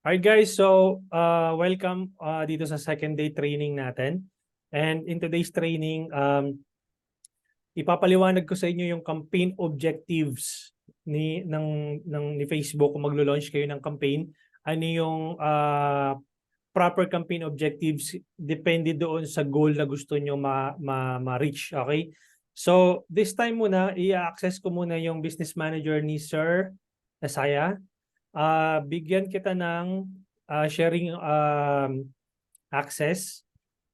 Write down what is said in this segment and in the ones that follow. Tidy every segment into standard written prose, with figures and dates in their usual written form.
Alright guys, so welcome dito sa second day training natin. And in today's training, ipapaliwanag ko sa inyo yung campaign objectives ni Facebook kung maglo-launch kayo ng campaign. Ano yung proper campaign objectives depende doon sa goal na gusto nyo ma-reach. Okay? So this time muna, i-access ko muna yung business manager ni Sir Asaya. Bigyan kita ng sharing access.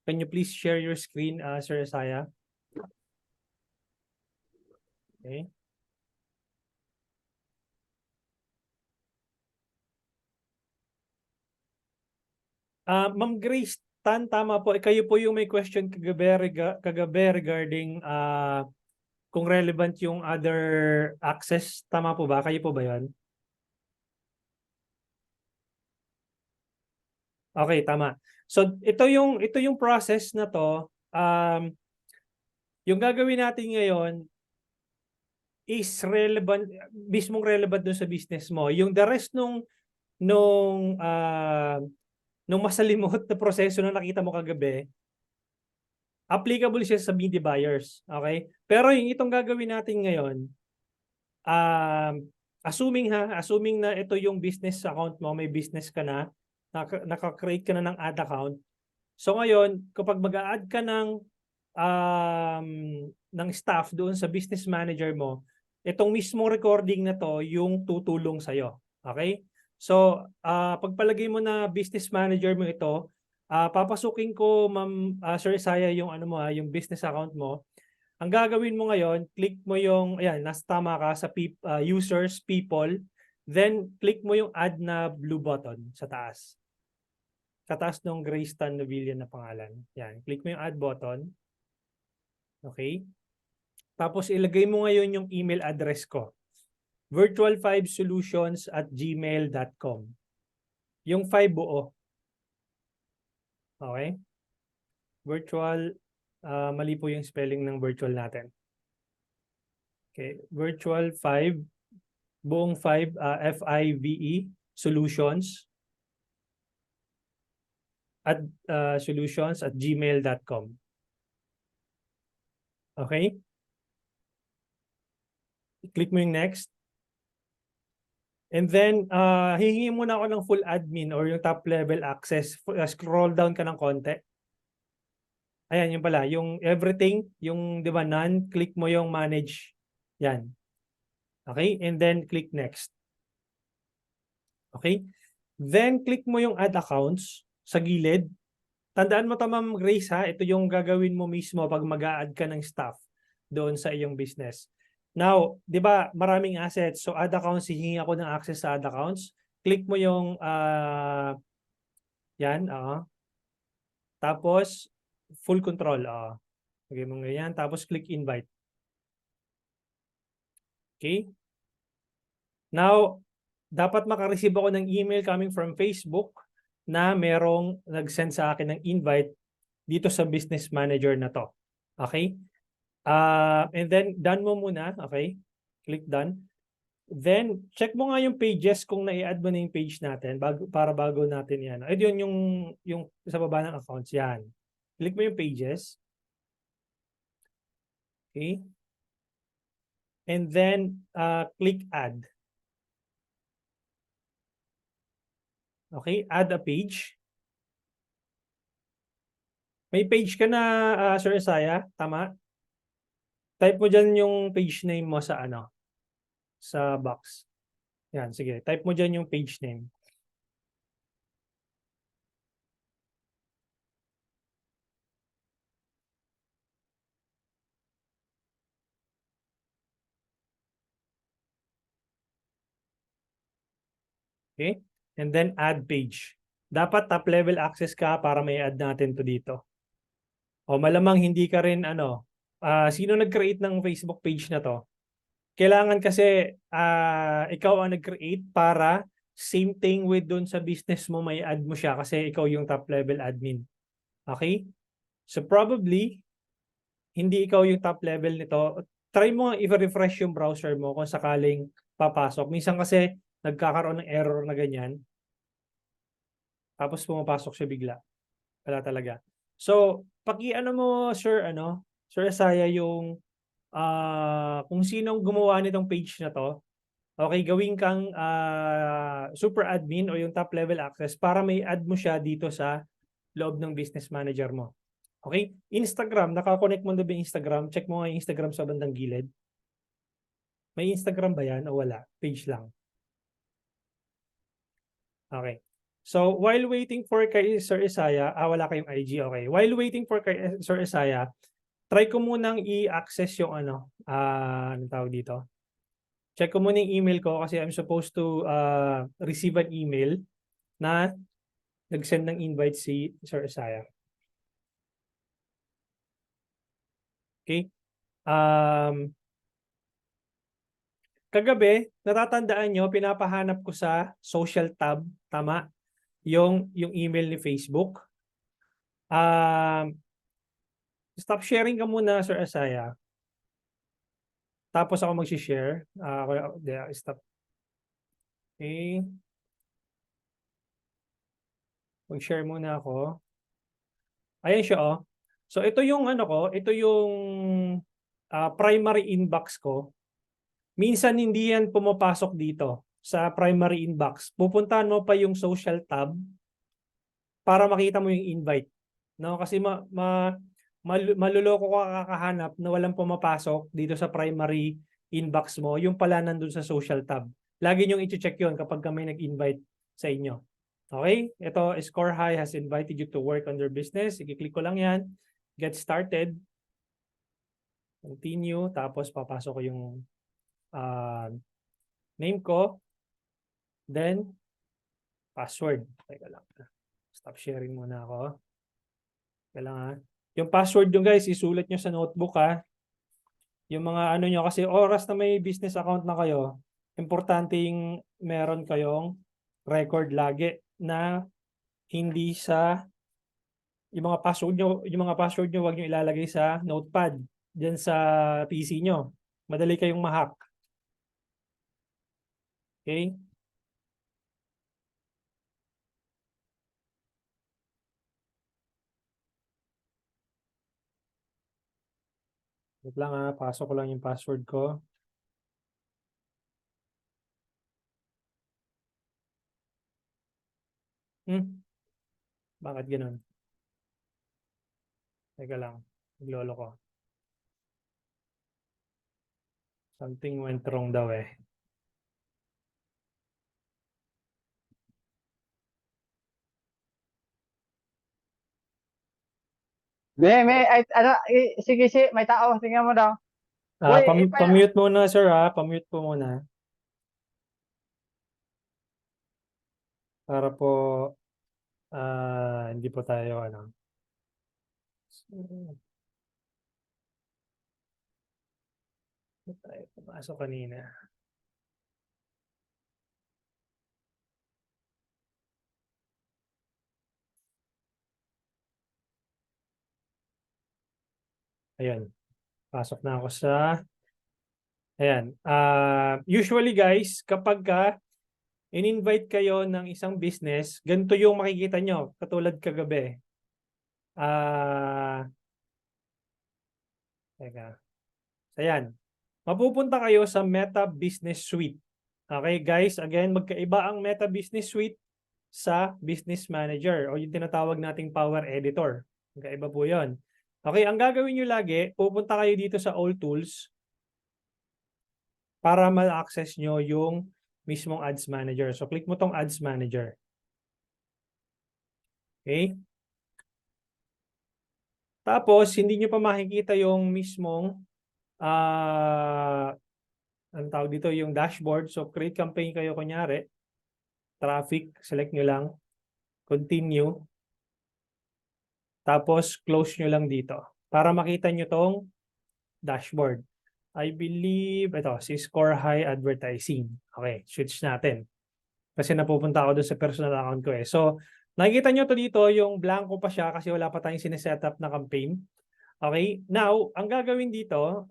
Can you please share your screen, Sir Asaya? Okay. Ma'am Grace Tan, tama po. Kayo po yung may question kagabi regarding kung relevant yung other access. Tama po ba? Kayo po ba yan? Okay, tama. So ito yung process na to. Yung gagawin natin ngayon is relevant, mismong relevant doon sa business mo. Yung the rest nung masalimot na proseso na nakita mo kagabi, applicable siya sa media buyers. Okay? Pero yung itong gagawin natin ngayon, assuming na ito yung business account mo, may business ka na, naka-create ka na ng ad account. So ngayon, kapag mag-a-add ka ng staff doon sa business manager mo, itong mismong recording na to yung tutulong sa'yo. Okay? So, pagpalagay mo na business manager mo ito, papasukin ko, Ma'am Sir Isaiah, yung yung business account mo. Ang gagawin mo ngayon, click mo yung, ayan, nasa tama ka sa users, people, then click mo yung add na blue button sa taas. Sa taas ng Grace Tan Novilla na pangalan. Yan, click mo yung add button. Okay? Tapos ilagay mo ngayon yung email address ko. virtual5solutions@gmail.com. Yung 5 buo. Okay? Virtual, mali po yung spelling ng virtual natin. Okay, virtual 5, buong 5, F-I-V-E, solutions at gmail.com. Okay? Click mo yung next. And then, hihingi muna ako ng full admin or yung top level access. Scroll down ka ng konti. Ayan, yung pala. Yung everything, yung di ba none, click mo yung manage. Yan. Okay? And then, click next. Okay? Then, click mo yung add accounts sa gilid. Tandaan mo Ma'am Grace ha, ito yung gagawin mo mismo pag mag-a-add ka ng staff doon sa iyong business. Now, di ba maraming assets. So add accounts, hihingi ako ng access sa add accounts. Click mo yung yan. Tapos, full control. Okay mo ganyan. Tapos click invite. Okay. Now, dapat makareceive ako ng email coming from Facebook na merong nag-send sa akin ng invite dito sa business manager na to. Okay? And then, done mo muna. Okay? Click done. Then, check mo nga yung pages kung na-i-add mo na yung page natin para bago natin yan. Ay, yun yung sa baba ng accounts. Yan. Click mo yung pages. Okay? And then, click add. Okay? Add a page. May page ka na, Sir Isaiah? Tama? Type mo dyan yung page name mo sa sa box. Yan, sige. Type mo dyan yung page name. Okay? And then add page. Dapat top level access ka para may add natin to dito. O malamang hindi ka rin sino nag-create ng Facebook page na to? Kailangan kasi ikaw ang nag-create para same thing with dun sa business mo, may add mo siya kasi ikaw yung top level admin. Okay? So probably, hindi ikaw yung top level nito. Try mo nga i-refresh yung browser mo kung sakaling papasok. Minsan kasi nagkakaroon ng error na ganyan. Tapos pumapasok siya bigla. Wala talaga. So, paki-ano mo, Sir Isaiah, yung kung sinong gumawa nitong page na to. Okay, gawin kang super admin o yung top level access para may add mo siya dito sa loob ng business manager mo. Okay? Instagram, nakakonect mo na ba yung Instagram? Check mo nga yung Instagram sa bandang gilid. May Instagram ba yan o wala? Page lang. Okay. So, while waiting for kay Sir Isaiah, wala kayong IG, okay. While waiting for kay Sir Isaiah, try ko munang i-access yung anong tawag dito? Check ko muna yung email ko kasi I'm supposed to receive an email na nag-send ng invite si Sir Isaiah. Okay? Kagabi, natatandaan nyo, pinapahanap ko sa social tab, tama, yung email ni Facebook. Stop sharing ka muna, Sir Isaiah. Tapos ako mag-share. Stop. Okay. Mag-share muna ako. Ayan siya, oh. So, ito yung ito yung primary inbox ko. Minsan hindi yan pumapasok dito sa primary inbox. Pupuntahan mo pa yung social tab para makita mo yung invite. No? Kasi maluloko ka kakahanap na walang pumapasok dito sa primary inbox mo. Yung pala nandun sa social tab. Lagi niyong i-check yun kapag may nag-invite sa inyo. Okay? Ito, Score High has invited you to work on their business. I-click ko lang yan. Get started. Continue. Tapos papasok ko yung name ko. Then, password. Teka lang. Stop sharing muna ako. Kailangan. Yung password nyo guys, isulat nyo sa notebook ha. Yung mga nyo, kasi oras na may business account na kayo, importante yung meron kayong record lagi na hindi sa yung mga password nyo, wag nyo ilalagay sa notepad diyan sa PC nyo. Madali kayong ma-hack. Okay? Wait lang ha, pasok ko lang yung password ko. Bakit ganun? Teka lang, naglolo ko. Something went wrong daw eh. Sige, may tao, tingnan mo daw. Pamute muna sir ha, pamute po muna. Para po hindi po tayo tayo pumasok kanina. Ayan. Pasok na ako sa ayan. Usually guys, kapag in-invite kayo ng isang business, ganito yung makikita nyo, katulad kagabi. Teka. Ayan. Mapupunta kayo sa Meta Business Suite. Okay guys, again, magkaiba ang Meta Business Suite sa Business Manager o yung tinatawag nating Power Editor. Magkaiba po yun. Okay, ang gagawin nyo lagi, pupunta kayo dito sa All Tools para ma-access nyo yung mismong Ads Manager. So, click mo tong Ads Manager. Okay? Tapos, hindi nyo pa makikita yung mismong ang tawag dito, yung dashboard. So, create campaign kayo kunyari. Traffic, select nyo lang. Continue. Tapos, close nyo lang dito. Para makita nyo tong dashboard. I believe, ito, si Score High Advertising. Okay, switch natin. Kasi napupunta ako doon sa personal account ko eh. So, nakikita nyo to dito, yung blanco pa siya kasi wala pa tayong sinesetup na campaign. Okay, now, ang gagawin dito,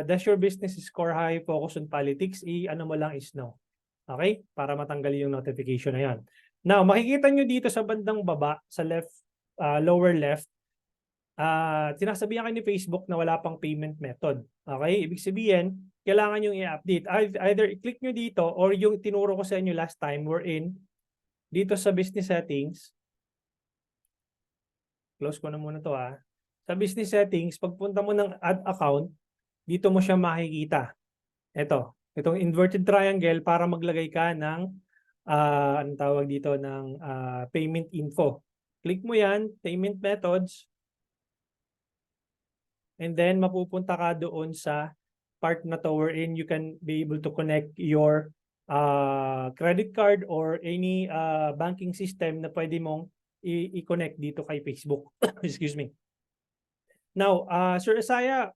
does your business score high, focus on politics, ano mo lang is no. Okay, para matanggal yung notification na yan. Now, makikita nyo dito sa bandang baba, sa left, lower left, sinasabihan kayo ni Facebook na wala pang payment method. Okay? Ibig sabihin, kailangan nyo i-update. Either i-click nyo dito or yung tinuro ko sa inyo last time, we're in dito sa business settings. Close ko na muna to ha. Sa business settings, pagpunta mo ng add account, dito mo siya makikita. Itong inverted triangle para maglagay ka ng anong tawag dito ng payment info. Click mo yan, payment methods, and then mapupunta ka doon sa part na to wherein you can be able to connect your credit card or any banking system na pwede mong i-connect dito kay Facebook. Excuse me. Now, Sir Isaiah,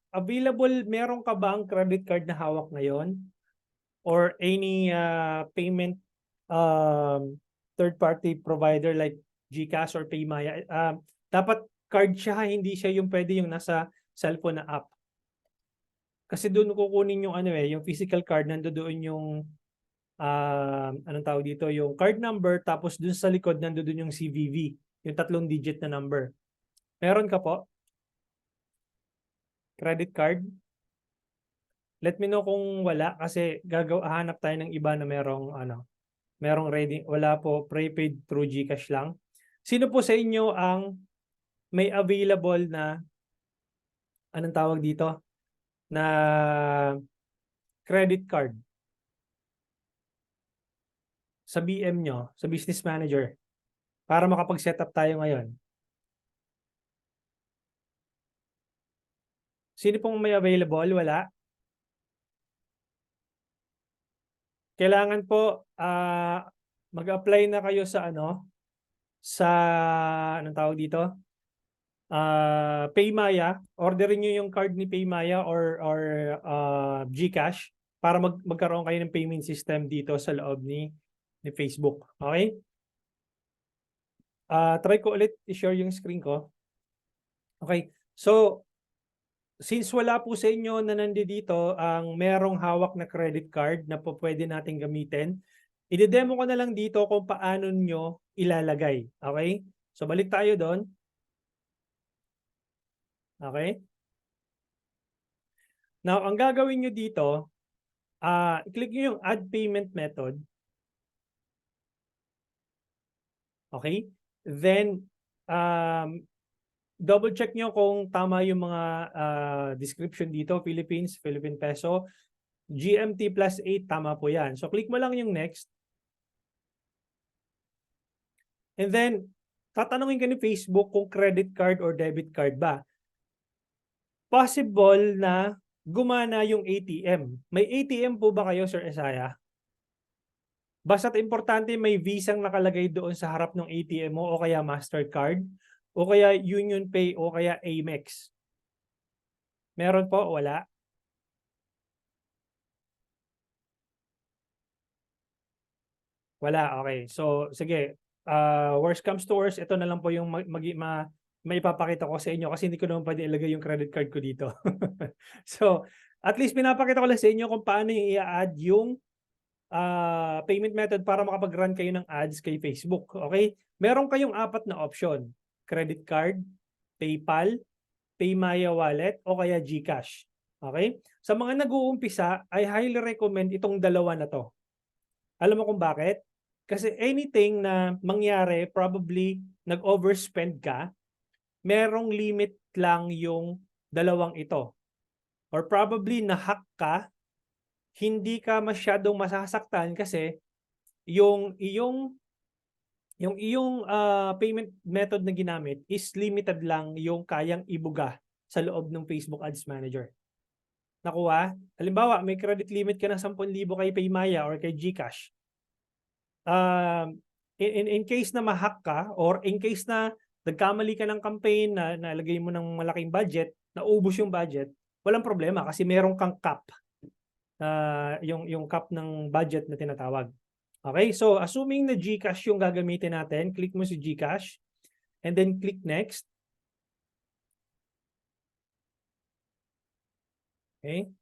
meron ka bang credit card na hawak ngayon? Or any payment third-party provider like GCash or Paymaya? Dapat card siya, hindi siya yung pwede yung nasa cellphone na app. Kasi doon kukunin yung yung physical card, nandoon yung anong tawag dito, yung card number, tapos doon sa likod nandoon yung CVV, yung 3 digit na number. Meron ka po? Credit card? Let me know kung wala kasi hanap tayo ng iba na merong ready. Wala po, prepaid through GCash lang. Sino po sa inyo ang may available na anong tawag dito? Na credit card sa BM nyo, sa business manager, para makapag-set up tayo ngayon? Sino pong may available? Wala? Kailangan po mag-apply na kayo sa sa anong tawag dito? Paymaya. Orderin nyo yung card ni Paymaya or GCash para magkaroon kayo ng payment system dito sa loob ni Facebook. Okay? Try ko ulit i-share yung screen ko. Okay. So, since wala po sa inyo na nandito ang merong hawak na credit card na po pwede natin gamitin, i-demo ko na lang dito kung paano nyo ilalagay. Okay? So, balik tayo doon. Okay? Now, ang gagawin nyo dito, i-click nyo yung add payment method. Okay? Then, double check nyo kung tama yung mga description dito. Philippine Peso. GMT plus 8, tama po yan. So, click mo lang yung next. And then, tatanungin ka ni Facebook kung credit card or debit card ba. Possible na gumana yung ATM. May ATM po ba kayo, Sir Isaiah? Basta't importante may Visa nakalagay doon sa harap ng ATM mo o kaya Mastercard o kaya Union Pay o kaya Amex. Meron po? Wala? Wala, okay. So, sige. Worst comes to worst, ito na lang po yung maipapakita ko sa inyo kasi hindi ko naman pwede ilagay yung credit card ko dito. So, at least pinapakita ko lang sa inyo kung paano yung i-add yung payment method para makapag-run kayo ng ads kay Facebook. Okay? Meron kayong 4 na option. Credit card, PayPal, Paymaya Wallet, o kaya GCash. Okay? Sa mga nag-uumpisa, I highly recommend itong dalawa na to. Alam mo kung bakit? Kasi anything na mangyari, probably nag-overspend ka, merong limit lang yung dalawang ito. Or probably na-hack ka, hindi ka masyadong masasaktan kasi yung iyong payment method na ginamit is limited lang yung kayang ibuga sa loob ng Facebook Ads Manager. Nakuha? Halimbawa, may credit limit ka ng 10,000 kay Paymaya or kay GCash. In case na ma-hack ka or in case na nagkamali ka ng campaign na nalagay mo ng malaking budget, naubos yung budget, walang problema kasi meron kang cap. Yung cap ng budget na tinatawag. Okay? So, assuming na GCash yung gagamitin natin, click mo si GCash and then click next. Okay?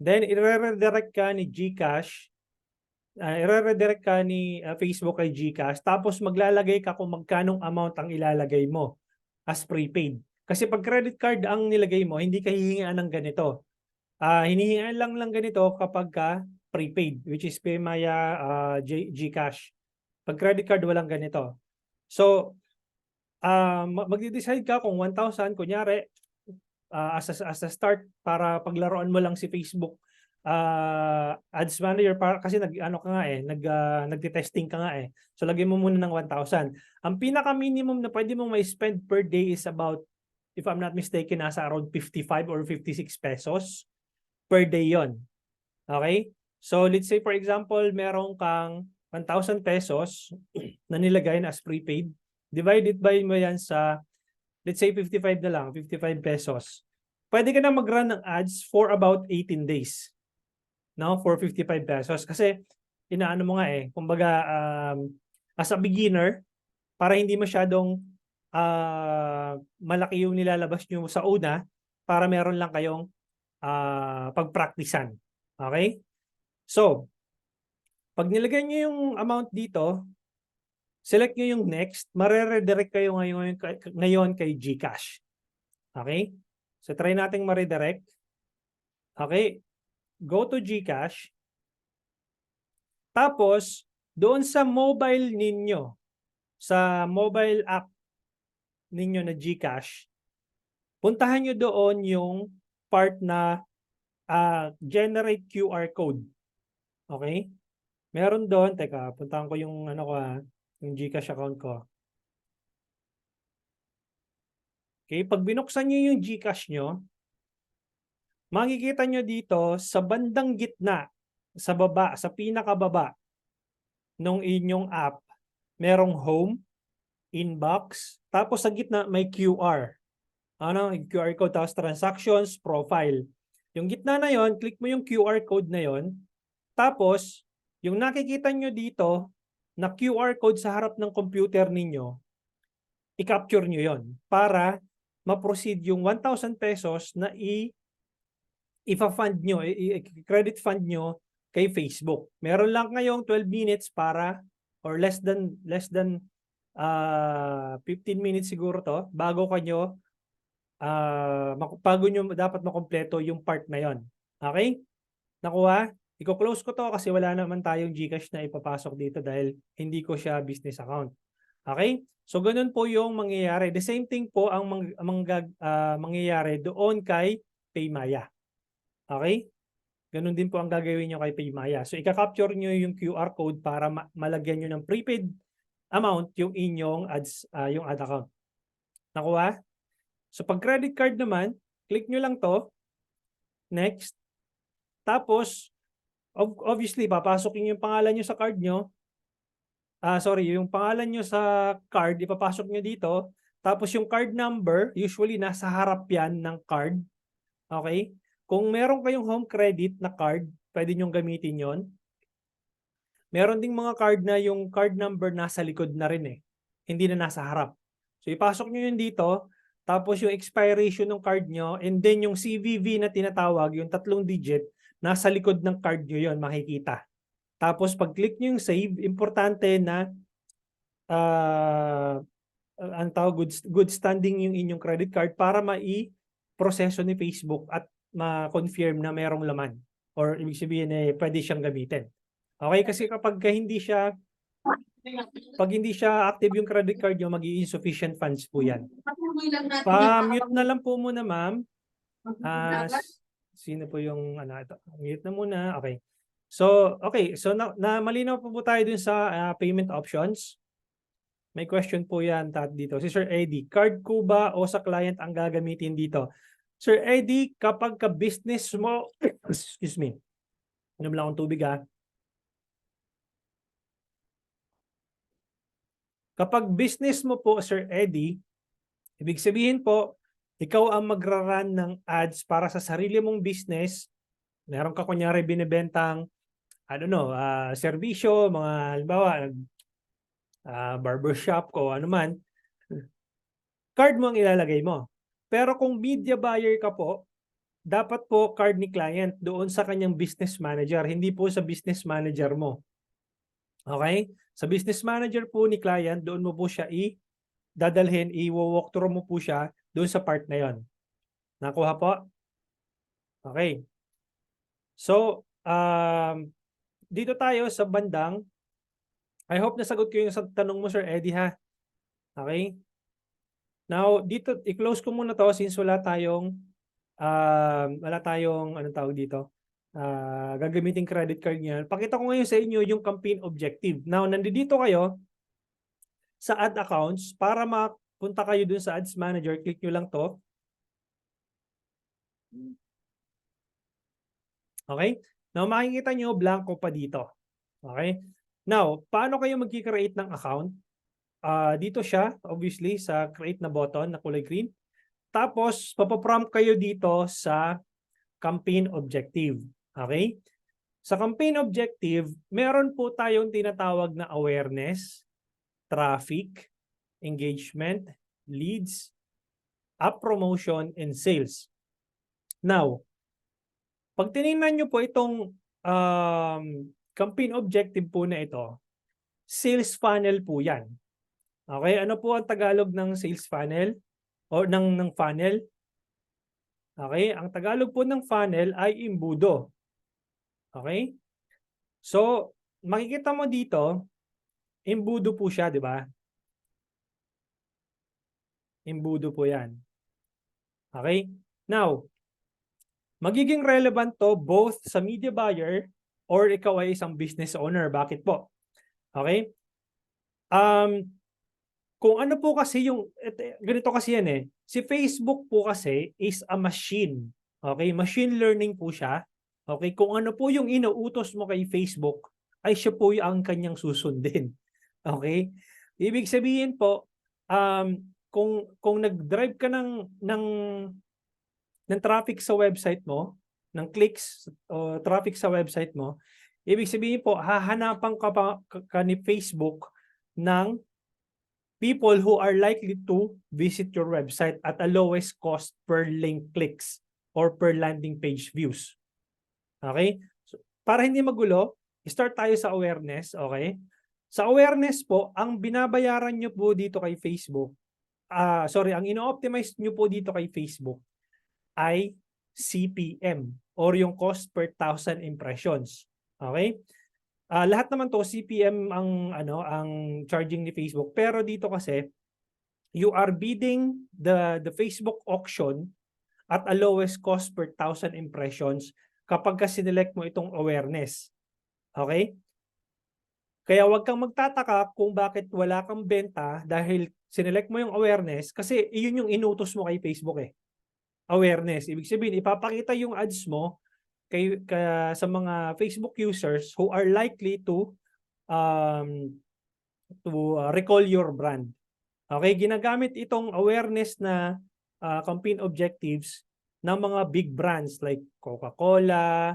Then, i-redirect ka ni GCash ire-redirect ka ni Facebook kay GCash, tapos maglalagay ka kung magkanong amount ang ilalagay mo as prepaid. Kasi pag credit card ang nilagay mo, hindi ka hihingaan ng ganito. Hinihingaan lang ganito kapag ka prepaid, which is Paymaya, GCash. Pag credit card, walang ganito. So, magde-decide ka kung 1,000, kunyari, as a start para paglaruan mo lang si Facebook ads manager para kasi nagte-testing ka nga eh. So lagyan mo muna ng 1,000. Ang pinaka minimum na pwede mong ma-spend per day is about, if I'm not mistaken, nasa around 55 or 56 pesos per day 'yon. Okay? So let's say for example, merong kang 1,000 pesos na nilagay na as prepaid. Divided by mo yan sa, let's say 55 na lang, 55 pesos. Pwede ka na mag-run ng ads for about 18 days. No, for 55 pesos. Kasi inaano mo nga eh, kumbaga as a beginner, para hindi masyadong malaki yung nilalabas nyo sa una, para meron lang kayong pagpraktisan. Okay? So, pag nilagay nyo yung amount dito, select nyo yung next, mare-redirect kayo ngayon kay GCash. Okay? So, try nating ma-redirect. Okay? Go to GCash. Tapos, doon sa mobile ninyo, sa mobile app ninyo na GCash, puntahan nyo doon yung part na generate QR code. Okay? Meron doon, teka, puntahan ko yung yung GCash account ko. Okay, pag binuksan nyo yung GCash nyo, makikita nyo dito sa bandang gitna, sa baba, sa pinakababa ng inyong app, merong home, inbox, tapos sa gitna may QR. QR code, tapos transactions, profile. Yung gitna na yon, click mo yung QR code na yon, tapos yung nakikita nyo dito na QR code sa harap ng computer ninyo, i-capture nyo yon para ma-proceed yung 1,000 pesos na i-fund nyo, i-credit fund nyo kay Facebook. Meron lang ngayong 12 minutes para, or less than 15 minutes siguro to, bago nyo dapat makompleto yung part na yon. Okay? Nakuha? I-close ko to kasi wala naman tayong GCash na ipapasok dito dahil hindi ko siya business account. Okay? So, ganun po yung mangyayari. The same thing po ang mangyayari doon kay Paymaya. Okay? Ganun din po ang gagawin nyo kay Paymaya. So, ika-capture nyo yung QR code para malagyan nyo ng prepaid amount yung inyong ads, yung ad account. Nakuha? So, pag credit card naman, click nyo lang to. Next. Tapos, obviously, papasok yung pangalan nyo sa card nyo. Yung pangalan nyo sa card, ipapasok nyo dito. Tapos yung card number, usually nasa harap yan ng card. Okay? Kung meron kayong home credit na card, pwede nyong gamitin yon. Meron ding mga card na yung card number nasa likod na rin eh. Hindi na nasa harap. So ipasok nyo yun dito, tapos yung expiration ng card nyo, and then yung CVV na tinatawag, yung 3 digit, nasa likod ng card nyo yon, makikita. Tapos pag-click nyo yung save, importante na good standing yung inyong credit card para mai-proseso ni Facebook at ma-confirm na merong laman. Or ibig sabihin pwede siyang gamitin. Okay? Kasi kapag hindi siya active yung credit card nyo, mag-i-insufficient funds po yan. Pa-mute na lang po muna, ma'am. Sino po yung ito? Mute na muna. Okay. So, malinaw po tayo dun sa payment options. May question po yan dito. Si Sir Eddie, card ko ba o sa client ang gagamitin dito? Sir Eddie, kapag ka-business mo, excuse me, inom lang akong tubig ha. Kapag business mo po, Sir Eddie, ibig sabihin po, ikaw ang magra-run ng ads para sa sarili mong business. Meron ka kunyari binibentang, serbisyo, mga halimbawa, barbershop ko, anuman, card mo ang ilalagay mo. Pero kung media buyer ka po, dapat po card ni client doon sa kanyang business manager, hindi po sa business manager mo. Okay? Sa business manager po ni client, doon mo po siya dadalhin, i-walkthrough mo po siya doon sa part na yon. Nakuha po? Okay. So, dito tayo sa bandang, I hope nasagot ko yung sa tanong mo, Sir Eddie, ha? Okay? Now, dito, i-close ko muna to since wala tayong, anong tawag dito? Gagamitin credit card niya. Pakita ko ngayon sa inyo yung campaign objective. Now, nandito kayo sa ad accounts para mapunta kayo dun sa ads manager. Click nyo lang to. Okay? Now, makikita nyo, blanco pa dito. Okay? Now, paano kayo mag-create ng account? Dito siya, obviously, sa create na button na kulay green. Tapos, papaprompt kayo dito sa campaign objective. Okay? Sa campaign objective, meron po tayong tinatawag na awareness, traffic, engagement, leads, app promotion, and sales. Now, pag tinignan nyo po itong campaign objective po na ito, sales funnel po yan. Okay? Ano po ang Tagalog ng sales funnel? O ng funnel? Okay? Ang Tagalog po ng funnel ay embudo. Okay? So, makikita mo dito, embudo po siya, di ba? Embudo po yan. Okay? Now, magiging relevant to both sa media buyer or ikaw ay isang business owner. Bakit po? Okay? Kung ano po kasi ganito kasi yan eh. Si Facebook po kasi is a machine. Okay? Machine learning po siya. Okay? Kung ano po yung inuutos mo kay Facebook, ay siya po ang kanyang susundin. Okay? Ibig sabihin po, kung nag-drive ka ng traffic sa website mo, ng clicks o traffic sa website mo, ibig sabihin po, hahanapan ka ni Facebook ng people who are likely to visit your website at a lowest cost per link clicks or per landing page views. Okay? So, para hindi magulo, start tayo sa awareness. Okay? Sa awareness po, ang binabayaran nyo po dito kay Facebook, ang ino-optimize nyo po dito kay Facebook ay CPM or yung cost per 1,000 impressions. Okay? Lahat naman to CPM ang charging ni Facebook, pero dito kasi you are bidding the Facebook auction at a lowest cost per 1,000 impressions kapag ka sinelect mo itong awareness. Okay? Kaya wag kang magtataka kung bakit wala kang benta dahil sinelect mo yung awareness kasi iyon yung inutos mo kay Facebook eh. Awareness. Ibig sabihin, ipapakita yung ads mo sa mga Facebook users who are likely to recall your brand. Okay, ginagamit itong awareness na campaign objectives ng mga big brands like Coca-Cola,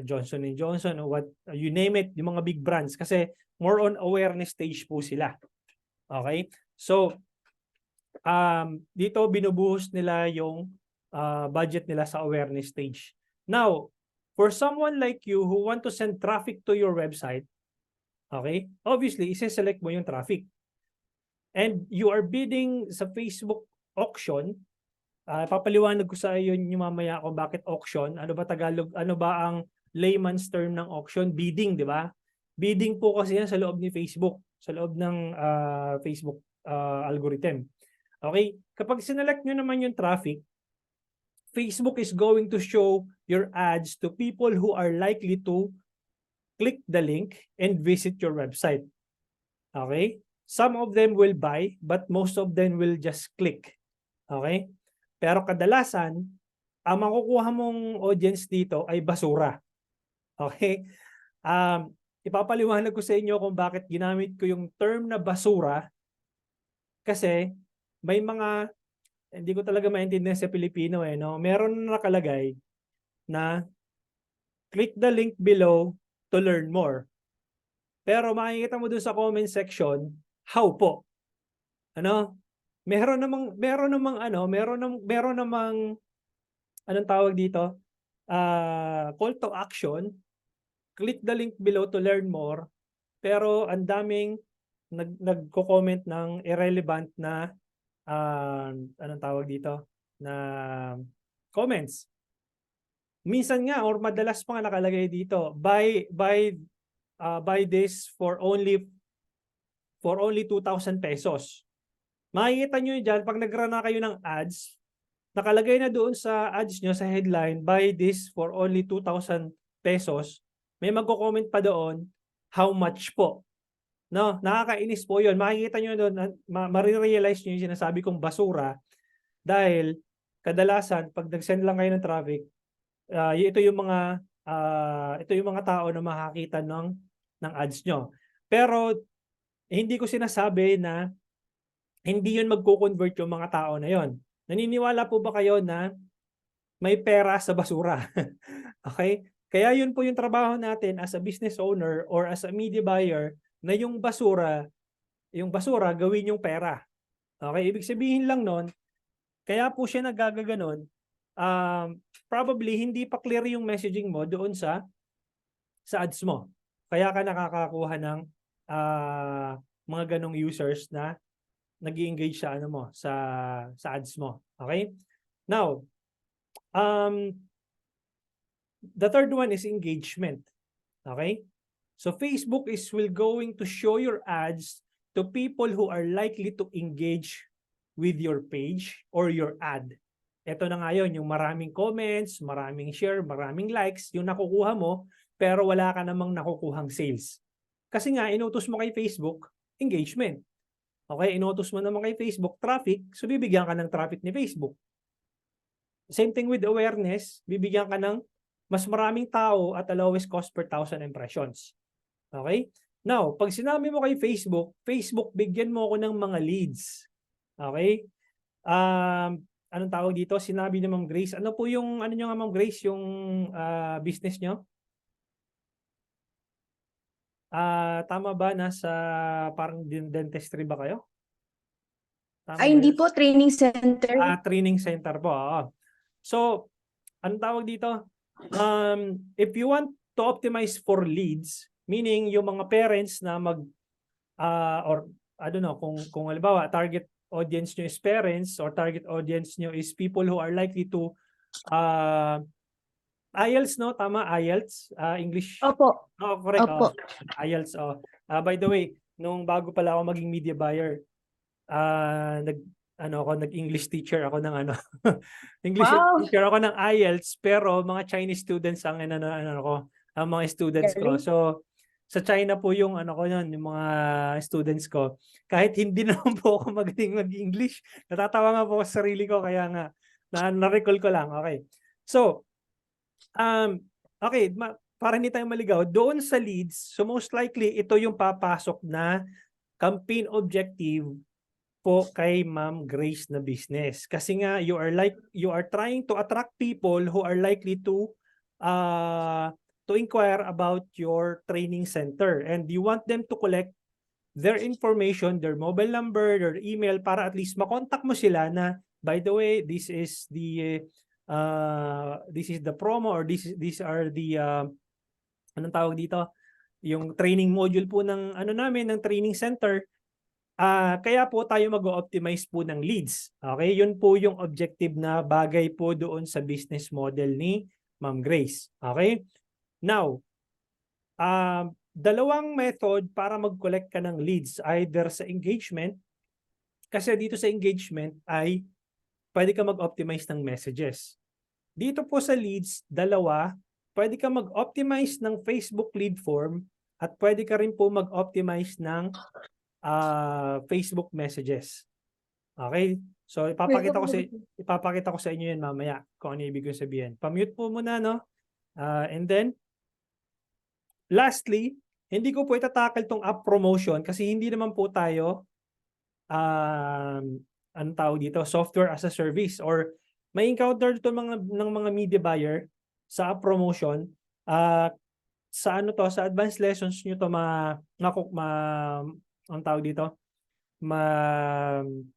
Johnson & Johnson, or you name it, yung mga big brands kasi more on awareness stage po sila. Okay? So, dito binubuhos nila yung budget nila sa awareness stage. Now, for someone like you who want to send traffic to your website, okay, obviously, isi-select mo yung traffic. And you are bidding sa Facebook auction, papaliwanag ko sa iyo yung mamaya kung bakit auction. Ano ba Tagalog, ano ba ang layman's term ng auction? Bidding, di ba? Bidding po kasi yan sa loob ni Facebook, sa loob ng Facebook algorithm. Okay? Kapag sinelect nyo naman yung traffic, Facebook is going to show your ads to people who are likely to click the link and visit your website. Okay? Some of them will buy, but most of them will just click. Okay? Pero kadalasan, ang makukuha mong audience dito ay basura. Okay? Ipapaliwanag ko sa inyo kung bakit ginamit ko yung term na basura kasi may mga, hindi ko talaga maintindihan sa Pilipino no? Meron na nakalagay na click the link below to learn more. Pero makikita mo dun sa comment section, how po? Ano? Meron namang anong tawag dito? Call to action click the link below to learn more. Pero ang daming nagko-comment ng irrelevant na anong tawag dito? Na comments. Minsan nga or madalas pa nga nakalagay dito, buy this for only 2,000 pesos. Makikita nyo dyan, pag nag-run na kayo ng ads, nakalagay na doon sa ads nyo, sa headline, buy this for only 2,000 pesos. May magko-comment pa doon, how much po? No, nakakainis po yun. Makikita nyo doon, marirealize nyo yung sinasabi kong basura dahil kadalasan, pag nag-send lang kayo ng traffic, ito yung mga tao na makakita ng ads nyo. Pero hindi ko sinasabi na hindi yun magko-convert yung mga tao na yon. Naniniwala po ba kayo na may pera sa basura? Okay? Kaya yun po yung trabaho natin as a business owner or as a media buyer na yung basura gawin yung pera. Okay? Ibig sabihin lang nun, kaya po siya nagagaganon, probably hindi pa clear yung messaging mo doon sa ads mo. Kaya ka nakakakuha ng mga ganong users na nag-i-engage sa sa ads mo. Okay? Now, the third one is engagement. Okay? So Facebook will going to show your ads to people who are likely to engage with your page or your ad. Ito na nga yun, yung maraming comments, maraming share, maraming likes, yung nakukuha mo, pero wala ka namang nakukuhang sales. Kasi nga, inutos mo kay Facebook, engagement. Okay, inutos mo naman kay Facebook, traffic, so bibigyan ka ng traffic ni Facebook. Same thing with awareness, bibigyan ka ng mas maraming tao at the lowest cost per 1,000 impressions. Okay? Now, pag sinabi mo kay Facebook, bigyan mo ako ng mga leads. Okay? Anong tawag dito? Sinabi ni Ma'am Grace. Ano po yung, ano nyo nga Ma'am Grace, yung business nyo? Tama ba? Nasa parang dentistry ba kayo? Tama Ay, ba hindi yun? po, training center. Training center po. So, anong tawag dito? If you want to optimize for leads, meaning yung mga parents na or I don't know, kung halimbawa, target audience nyo is parents or target audience nyo is people who are likely to IELTS, no? Tama, IELTS, English. Opo. Oh, correct. Opo. IELTS. By the way, nung bago pala ako maging media buyer, nag-English teacher ako ng English teacher ako ng IELTS, pero mga Chinese students ang ang mga students ko. So sa China po yung yung mga students ko. Kahit hindi naman po ako magaling mag-English, natatawa nga po sa sarili ko, kaya nga na-recall ko lang. Okay. So okay, para hindi tayo maligaw, doon sa leads, so most likely ito yung papasok na campaign objective po kay Ma'am Grace na business. Kasi nga you are trying to attract people who are likely to inquire about your training center, and you want them to collect their information, their mobile number, their email, para at least makontak mo sila na, by the way, this is the promo, or these are the anong tawag dito, yung training module po ng namin, ng training center. Kaya po tayo mag-optimize po ng leads. Okay? Yun po yung objective na bagay po doon sa business model ni Ma'am Grace. Okay? Now, dalawang method para mag-collect ka ng leads, either sa engagement, kasi dito sa engagement ay pwede ka mag-optimize ng messages. Dito po sa leads, dalawa, pwede ka mag-optimize ng Facebook lead form at pwede ka rin po mag-optimize ng Facebook messages. Okay? So ipapakita ko sa inyo yan mamaya kung ano ibig kong sabihin. Pa-mute po muna, no? And then lastly, hindi ko po itatakal tong app promotion kasi hindi naman po tayo anong tawag dito, software as a service, or may encounter dito ng mga media buyer sa app promotion. Sa sa advanced lessons nyo to ang tawag dito,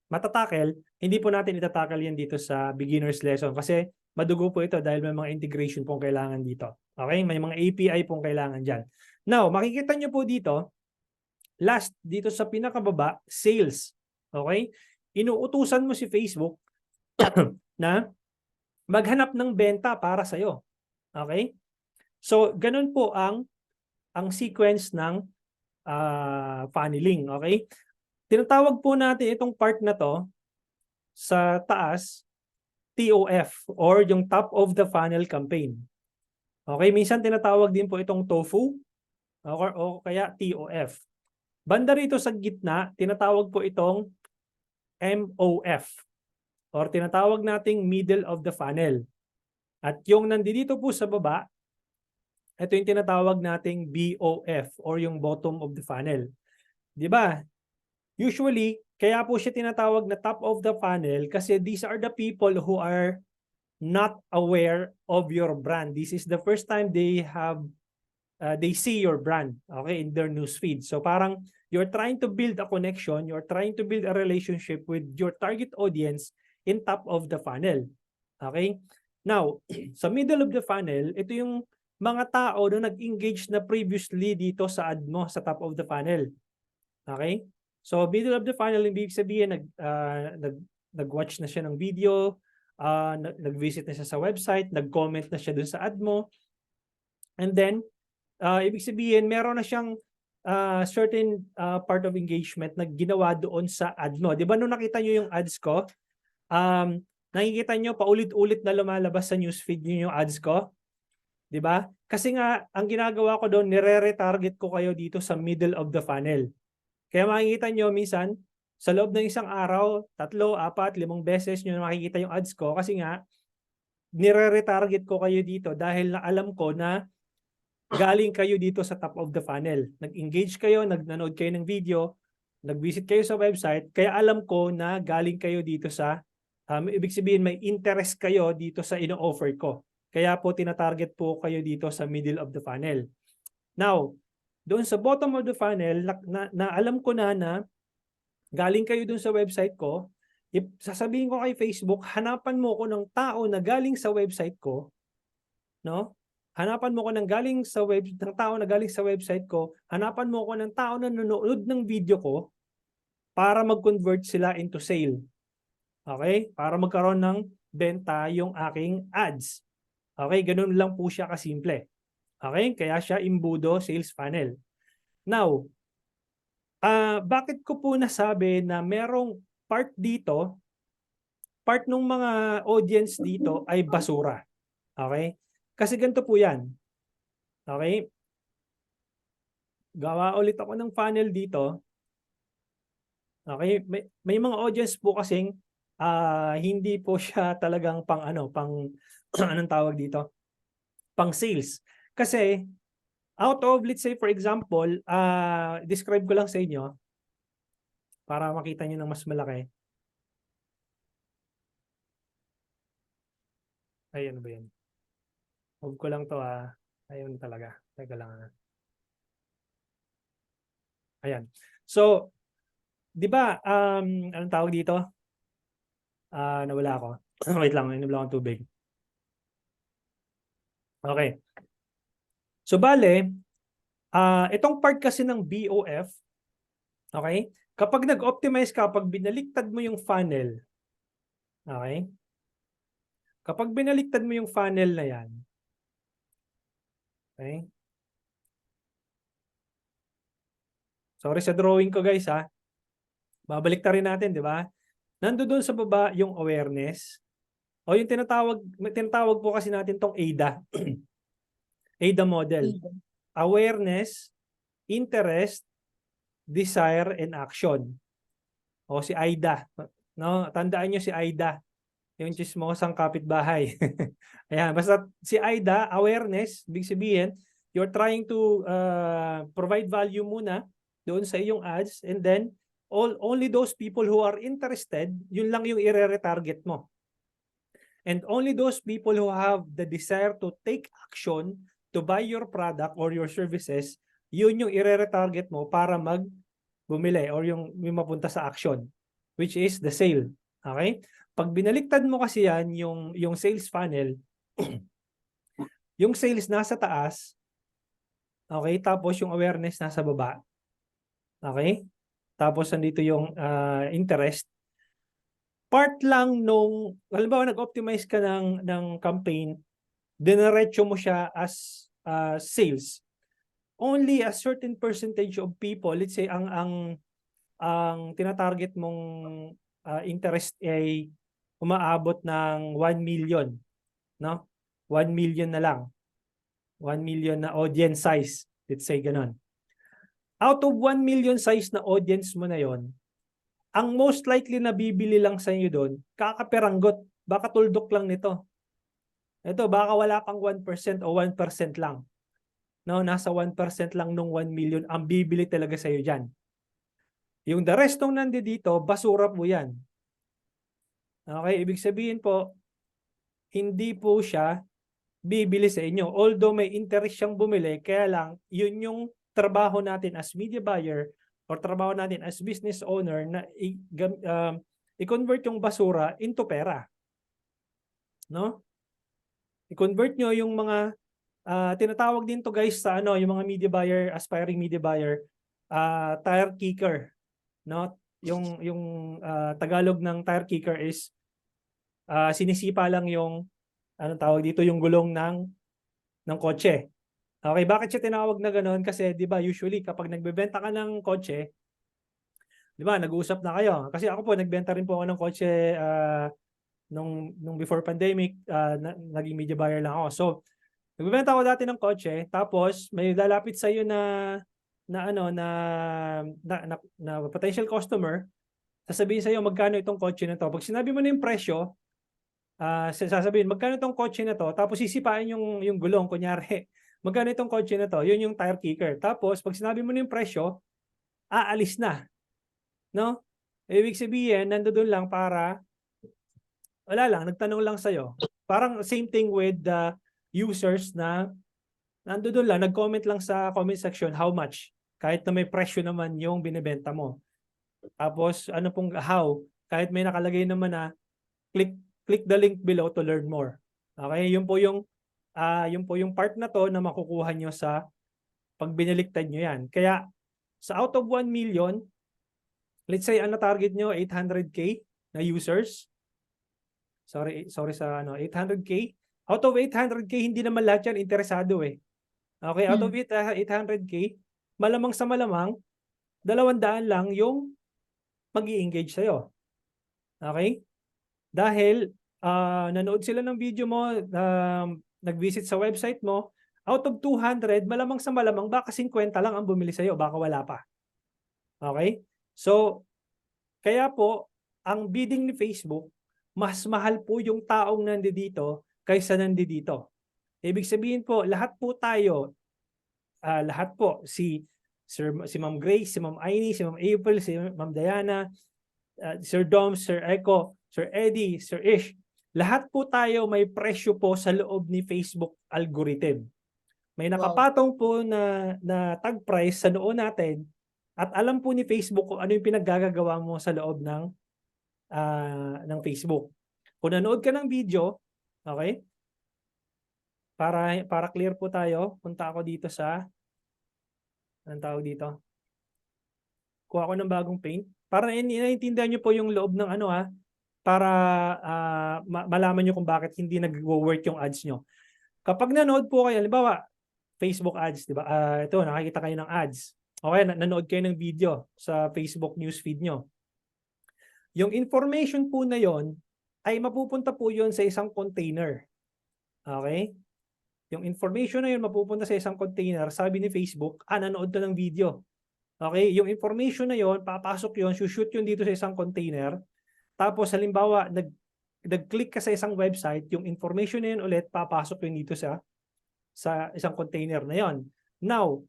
matatakel. Hindi po natin itatakal yan dito sa beginner's lesson kasi madugo po ito dahil may mga integration pong kailangan dito. Okay? May mga API pong kailangan dyan. Now, makikita nyo po dito, last, dito sa pinakababa, sales. Okay? Inuutusan mo si Facebook na maghanap ng benta para sa'yo. Okay? So, ganun po ang sequence ng funneling. Okay? Tinatawag po natin itong part na to sa taas, TOF or yung top of the funnel campaign. Okay? Minsan tinatawag din po itong TOFU o kaya TOF. Banda rito sa gitna, tinatawag po itong MOF or tinatawag nating middle of the funnel. At yung nandito po sa baba, ito yung tinatawag nating BOF or yung bottom of the funnel. 'Di ba? Usually, kaya po siya tinatawag na top of the funnel kasi these are the people who are not aware of your brand. This is the first time they see your brand, okay, in their newsfeed. So parang you're trying to build a connection, you're trying to build a relationship with your target audience in top of the funnel. Okay? Now, sa middle of the funnel, ito yung mga tao na nag-engage na previously dito sa ad mo sa top of the funnel. Okay? So middle of the funnel, ibig sabihin nag-watch na siya ng video, nag-visit na siya sa website, nag-comment na siya dun sa ad mo. And then, ibig sabihin, meron na siyang certain part of engagement na ginawa doon sa ad mo. Di ba nung nakita nyo yung ads ko, nakikita nyo paulit-ulit na lumalabas sa newsfeed nyo yung ads ko? Di ba? Kasi nga, ang ginagawa ko doon, nire-retarget ko kayo dito sa middle of the funnel. Kaya makikita nyo minsan, sa loob ng isang araw, 3, 4, 5 beses nyo makikita yung ads ko kasi nga, nire-retarget ko kayo dito dahil na alam ko na galing kayo dito sa top of the funnel. Nag-engage kayo, nanood kayo ng video, nag-visit kayo sa website, kaya alam ko na galing kayo dito sa, ibig sabihin may interest kayo dito sa ino-offer ko. Kaya po tinatarget po kayo dito sa middle of the funnel. Now, doon sa bottom of the funnel, na alam ko na galing kayo doon sa website ko, sasabihin ko kay Facebook, hanapan mo ko ng tao na galing sa website ko, no? Hanapan mo ko ng tao na galing sa website ko, hanapan mo ko ng tao na nanonood ng video ko para mag-convert sila into sale. Okay? Para magkaroon ng benta yung aking ads. Okay? Ganun lang po siya kasimple. Okay? Kaya siya imbudo sales funnel. Now, bakit ko po nasabi na merong part dito, part ng mga audience dito ay basura. Okay? Kasi ganito po yan. Okay? Gawa ulit ako ng funnel dito. Okay? May mga audience po kasing hindi po siya talagang anong tawag dito? Pang sales. Kasi out of, let's say for example, describe ko lang sa inyo para makita nyo ng mas malaki. Ay, ano ba yan? Huwag ko lang to ayun talaga. Teka lang. Ayan. So, di ba, anong tawag dito? Nawala ako. Wait lang, inibla akong tubig. Okay. So, bale, itong part kasi ng BOF, okay? Kapag nag-optimize ka, kapag binaliktad mo yung funnel, okay? Kapag binaliktad mo yung funnel na yan, okay? Sorry sa drawing ko guys Babaliktad rin natin, di ba? Nandoon sa baba yung awareness, o yung tinatawag po kasi natin tong AIDA. AIDA model. Awareness, interest, desire, and action. O si AIDA. No? Tandaan nyo si AIDA. Yung chismosang kapitbahay. Ayan, basta si AIDA, awareness, big sabihin, you're trying to provide value muna doon sa iyong ads, and then only those people who are interested, yun lang yung i-retarget mo. And only those people who have the desire to take action to buy your product or your services, yun yung i-retarget mo para bumili or yung mapunta sa action, which is the sale. Okay? Pag binaliktad mo kasi yan, yung sales funnel, yung sales nasa taas, okay? Tapos yung awareness nasa baba. Okay? Tapos nandito yung interest. Part lang nung, halimbawa nag-optimize ka ng campaign, dinaretso mo siya as sales. Only a certain percentage of people, let's say ang tinatarget mong interest ay umaabot ng 1 million, no? 1 million na lang. 1 million na audience size, let's say ganon. Out of 1 million size na audience mo na yon, ang most likely na bibili lang sa inyo doon, kakaperanggot, baka tuldok lang nito. Ito, baka wala pang 1% o 1% lang. No, nasa 1% lang nung 1 million ang bibili talaga sa iyo diyan. Yung the rest ng nandito, basura po 'yan. Okay, ibig sabihin po, hindi po siya bibili sa inyo. Although may interest siyang bumili, kaya lang, yun yung trabaho natin as media buyer or trabaho natin as business owner na i-convert yung basura into pera. No? I-convert nyo yung mga tinatawag din to guys sa yung mga media buyer, aspiring media buyer, tire kicker, no? Yung Tagalog ng tire kicker is sinisipa lang yung anong tawag dito, yung gulong ng kotse. Okay, bakit siya tinawag na ganoon? Kasi 'di ba usually kapag nagbebenta ka ng kotse, 'di ba, nag-uusap na kayo. Kasi ako po nagbenta rin po ako ng kotse nung before pandemic, naging media buyer lang ako. So, nagbebenta ako dati ng kotse, tapos may lalapit sa iyo na potential customer, sasabihin sa iyo magkano itong kotse na to. Pag sinabi mo na yung presyo, sasabihin magkano itong kotse na to, tapos sisipain yung gulong, kunyari, magkano itong kotse na to, yun yung tire kicker. Tapos pag sinabi mo na yung presyo, aalis na. No? Ibig sabihin, nandoon lang para, wala lang, nagtanong lang sa'yo. Parang same thing with the users na nandoon lang, nag-comment lang sa comment section, how much? Kahit na may presyo naman yung binibenta mo. Tapos, ano pong how? Kahit may nakalagay naman na, click the link below to learn more. Okay, yun po yung part na to na makukuha nyo sa pag binaliktad nyo yan. Kaya, sa out of 1 million, let's say, ano target nyo, 800K na users. Sorry sa 800K. Out of 800K, hindi naman lahat yan interesado eh. Okay, out of 800K, malamang sa malamang, 200 lang yung mag-i-engage sa'yo. Okay? Dahil, nanood sila ng video mo, nag-visit sa website mo, out of 200, malamang sa malamang, baka 50 lang ang bumili sa'yo, baka wala pa. Okay? So, kaya po, ang bidding ni Facebook, mas mahal po yung taong nandito kaysa nandito. Ibig sabihin po, lahat po tayo, lahat po, si Ma'am Grace, si Ma'am Aini, si Ma'am April, si Ma'am Diana, Sir Dom, Sir Echo, Sir Eddie, Sir Ish, lahat po tayo may presyo po sa loob ni Facebook algorithm. May nakapatong po na tag price sa noo natin at alam po ni Facebook kung ano yung pinaggagawa mo sa loob ng Facebook. Kung nanood ka ng video, okay? Para clear po tayo, punta ako dito sa anong tawag dito? Kuha ako ng bagong paint. Para naiintindihan nyo po yung loob ng para malaman nyo kung bakit hindi nag-work yung ads nyo. Kapag nanood po kayo, halimbawa, Facebook ads, di ba? Ito, nakikita kayo ng ads. Okay, nanood kayo ng video sa Facebook newsfeed nyo. Yung information po na yon ay mapupunta po yon sa isang container. Okay? Yung information na yun mapupunta sa isang container, sabi ni Facebook, nanood to ng video. Okay? Yung information na yon, papasok yon, shoot yun dito sa isang container. Tapos halimbawa, nag-click ka sa isang website, yung information na yun ulit, papasok yun dito sa isang container na yon. Now,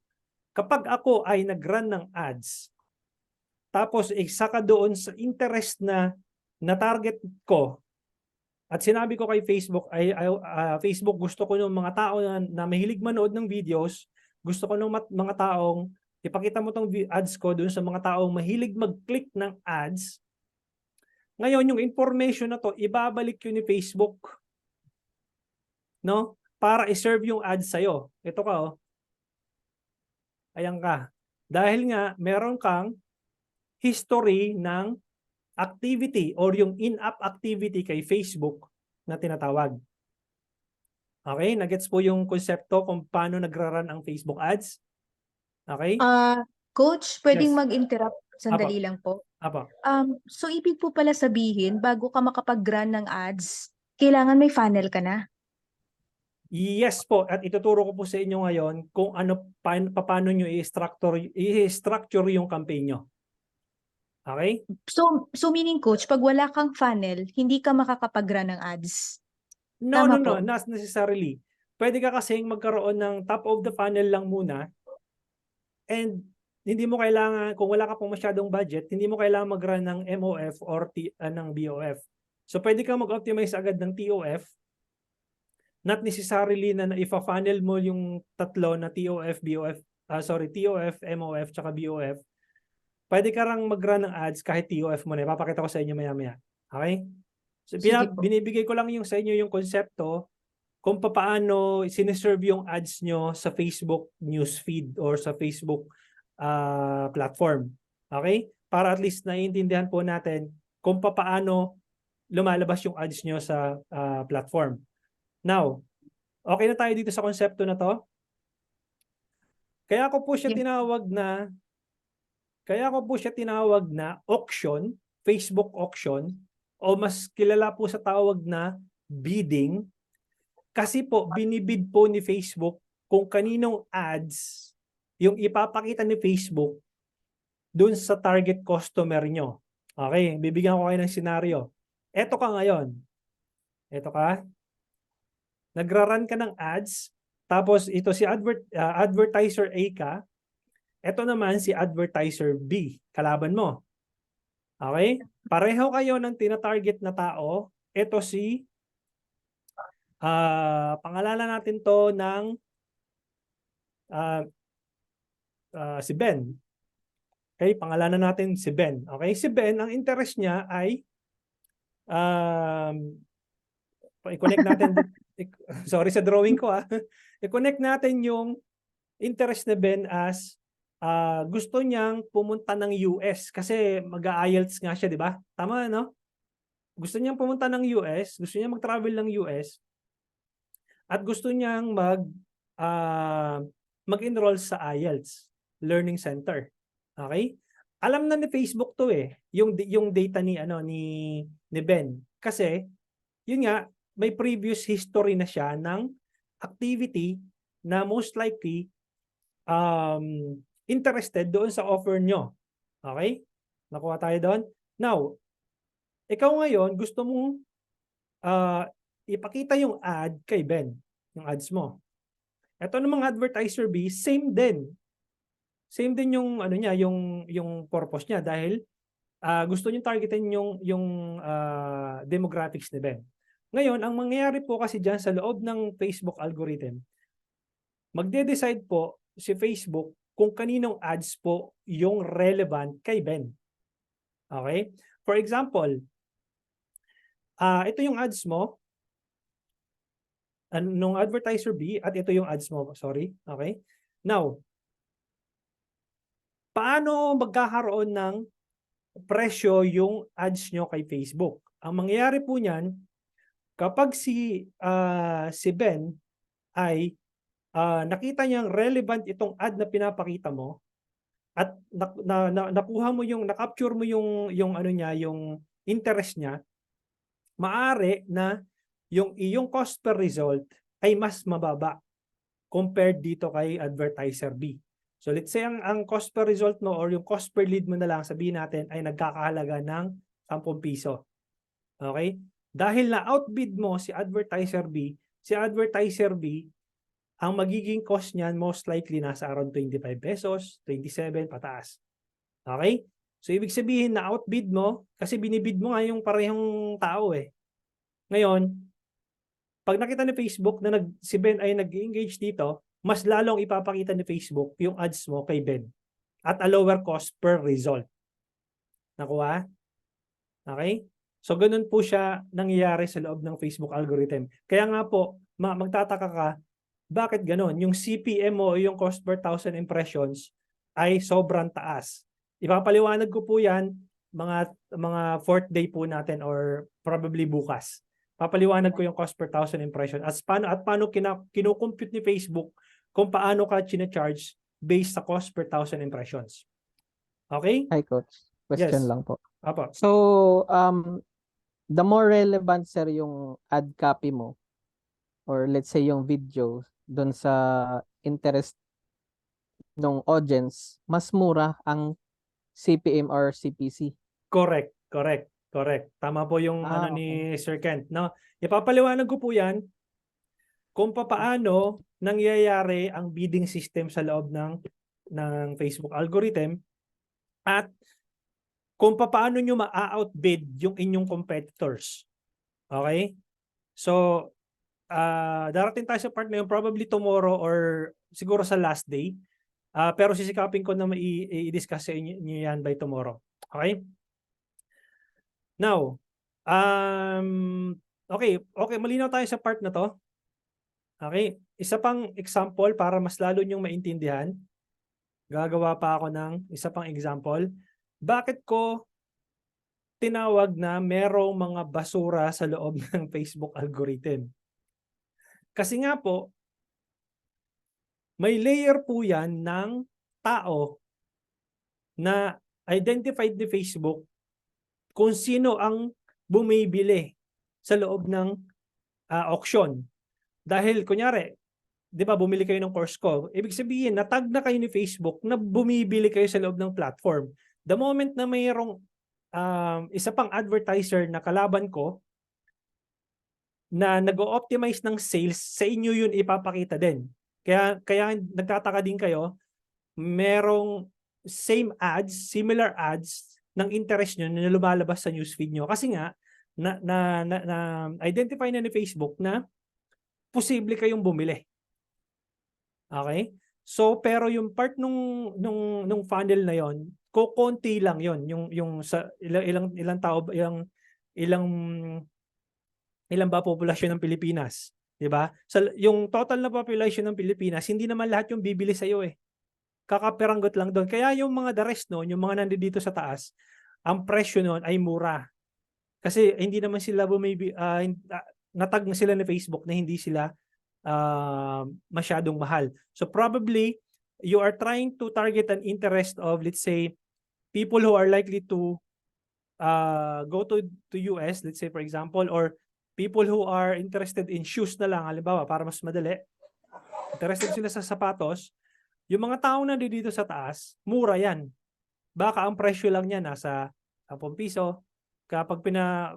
kapag ako ay nag-run ng ads, tapos saka doon sa interest na target ko, at sinabi ko kay Facebook, Facebook, gusto ko ng mga tao na mahilig manood ng videos, gusto ko ng mga taong, ipakita mo tong ads ko doon sa mga taong mahilig mag-click ng ads, Ngayon, yung information na to, ibabalik yun ni Facebook, no? Para i-serve yung ads sa'yo. Ito ka, oh. Ayan ka. Dahil nga, meron kang history ng activity or yung in-app activity kay Facebook na tinatawag. Okay? Nagets po yung konsepto kung paano nagra-run ang Facebook ads? Okay? Coach, pwedeng Yes. mag-interrupt Apo. sandali lang po. Apo. So ibig po pala sabihin, bago ka makapag-run ng ads, kailangan may funnel ka na? Yes po, at ituturo ko po sa inyo ngayon kung ano paano nyo i-structure yung campaign nyo. Okay? So meaning coach, pag wala kang funnel, hindi ka makakapag-run ng ads? No, Tama no, po. not necessarily. Pwede ka kasing magkaroon ng top of the funnel lang muna, and hindi mo kailangan, kung wala ka pong masyadong budget, hindi mo kailangan mag-run ng MOF or ng BOF. So pwede ka mag-optimize agad ng TOF, not necessarily na ifa-funnel mo yung tatlo na TOF, BOF, TOF, MOF, tsaka BOF. Pwede ka rang mag-run ng ads kahit TOF mo na. Ipapakita ko sa inyo maya-maya. Okay? So, Sige po. binibigay ko lang yung sa inyo yung konsepto kung paano siniserve yung ads nyo sa Facebook newsfeed or sa Facebook platform. Okay? Para at least naiintindihan po natin kung paano lumalabas yung ads nyo sa platform. Now, okay na tayo dito sa konsepto na to? Kaya ko po siya Yes. tinawag na auction, Facebook auction, o mas kilala po sa tawag na bidding, kasi po binibid po ni Facebook kung kaninong ads yung ipapakita ni Facebook dun sa target customer nyo. Okay, bibigyan ko kayo ng senaryo. Eto ka ngayon. Eto ka. Nagra-run ka ng ads, tapos ito si advertiser A ka, ito naman si advertiser B, kalaban mo. Okay? Pareho kayo ng tina-target na tao. Ito si pangalanan natin to ng si Ben. Okay, pangalanan natin si Ben. Okay, si Ben, ang interest niya ay i-connect natin sorry sa drawing ko i-connect natin yung interest ni Ben as gusto niyang pumunta ng US kasi mag-IELTS nga siya, di ba? Tama, no? Gusto niyang pumunta ng US, gusto niyang mag-travel ng US, at gusto niyang mag-enroll sa IELTS Learning Center. Okay? Alam na ni Facebook to yung data ni Ben. Kasi yun nga, may previous history na siya ng activity na most likely interested doon sa offer nyo. Okay? Nakuha tayo doon. Now, ikaw ngayon, gusto mong ipakita yung ad kay Ben, yung ads mo. Ito namang advertiser B, same din. Same din yung niya, yung purpose niya dahil gusto niyo targetin yung demographics ni Ben. Ngayon, ang mangyayari po kasi diyan sa loob ng Facebook algorithm, magde-decide po si Facebook kung kaninong ads po yung relevant kay Ben. Okay? For example, ito yung ads mo, nung advertiser B, at ito yung ads mo, sorry. Okay? Now, paano magkakaroon ng presyo yung ads nyo kay Facebook? Ang mangyayari po niyan, kapag si Ben ay nakita niyang relevant itong ad na pinapakita mo, at nakuha mo na-capture mo yung interest niya, maaari na yung iyong cost per result ay mas mababa compared dito kay advertiser B. So let's say ang cost per result mo or yung cost per lead mo na lang, sabihin natin ay nagkakahalaga ng 10 piso. Okay? Dahil na outbid mo si advertiser B, ang magiging cost niyan most likely nasa around 25 pesos, 27 pataas. Okay? So ibig sabihin na outbid mo kasi binibid mo nga yung parehong tao Ngayon, pag nakita ni Facebook na si Ben ay nag-engage dito, mas lalong ipapakita ni Facebook yung ads mo kay Ben at a lower cost per result. Nakuha? Okay? So ganun po siya nangyayari sa loob ng Facebook algorithm. Kaya nga po, magtataka ka, bakit ganun? Yung CPM mo o yung cost per thousand impressions ay sobrang taas. Ipapaliwanag ko po yan mga fourth day po natin or probably bukas. Papaliwanag ko yung cost per thousand impression at paano kinukompute ni Facebook kung paano ka charge based sa cost per thousand impressions. Okay? Hi, Coach. Question Yes. lang po. Apo. So, the more relevant, sir, yung ad copy mo, or let's say yung video, dun sa interest ng audience, mas mura ang CPM or CPC. Correct. Tama po yung Ah, ni Sir Kent, no? Ipapaliwanag ko po 'yan kung paano nangyayari ang bidding system sa loob ng Facebook algorithm at kung paano nyo ma-outbid yung inyong competitors. Okay? So, darating tayo sa part na yun probably tomorrow or siguro sa last day. Pero sisikapin ko na i-discuss sa inyo yan by tomorrow. Okay? Now, okay, malinaw tayo sa part na to. Okay? Isa pang example para mas lalo nyong maintindihan. Gagawa pa ako ng isa pang example. Bakit ko tinawag na merong mga basura sa loob ng Facebook algorithm? Kasi nga po, may layer po yan ng tao na identified ni Facebook kung sino ang bumibili sa loob ng auction. Dahil kunyari, di ba bumili kayo ng course ko, ibig sabihin, natag na kayo ni Facebook na bumibili kayo sa loob ng platform. The moment na mayroong isa pang advertiser na kalaban ko na nag-o-optimize ng sales, sa inyo yun ipapakita din. Kaya nagtataka din kayo, merong same ads, similar ads ng interest nyo na lumalabas sa newsfeed nyo. Kasi nga, identify na ni Facebook na posible kayong bumili. Okay? So, pero yung part nung funnel na yon, konti lang yon, yung sa ilang tao, ilang ba populasyon ng Pilipinas, 'di ba? Yung total na population ng Pilipinas, hindi naman lahat yung bibili sa iyo eh. Kakaperanggot lang doon. Kaya yung mga the rest noon, yung mga nandito sa taas, ang presyo noon ay mura. Kasi hindi naman sila natag na sila ni Facebook na hindi sila masyadong mahal. So probably you are trying to target an interest of, let's say, people who are likely to go to US, let's say for example, or people who are interested in shoes na lang, halimbawa, para mas madali. Interested sila sa sapatos. Yung mga tao na dito sa taas, mura yan. Baka ang presyo lang niya nasa 10 piso. Kapag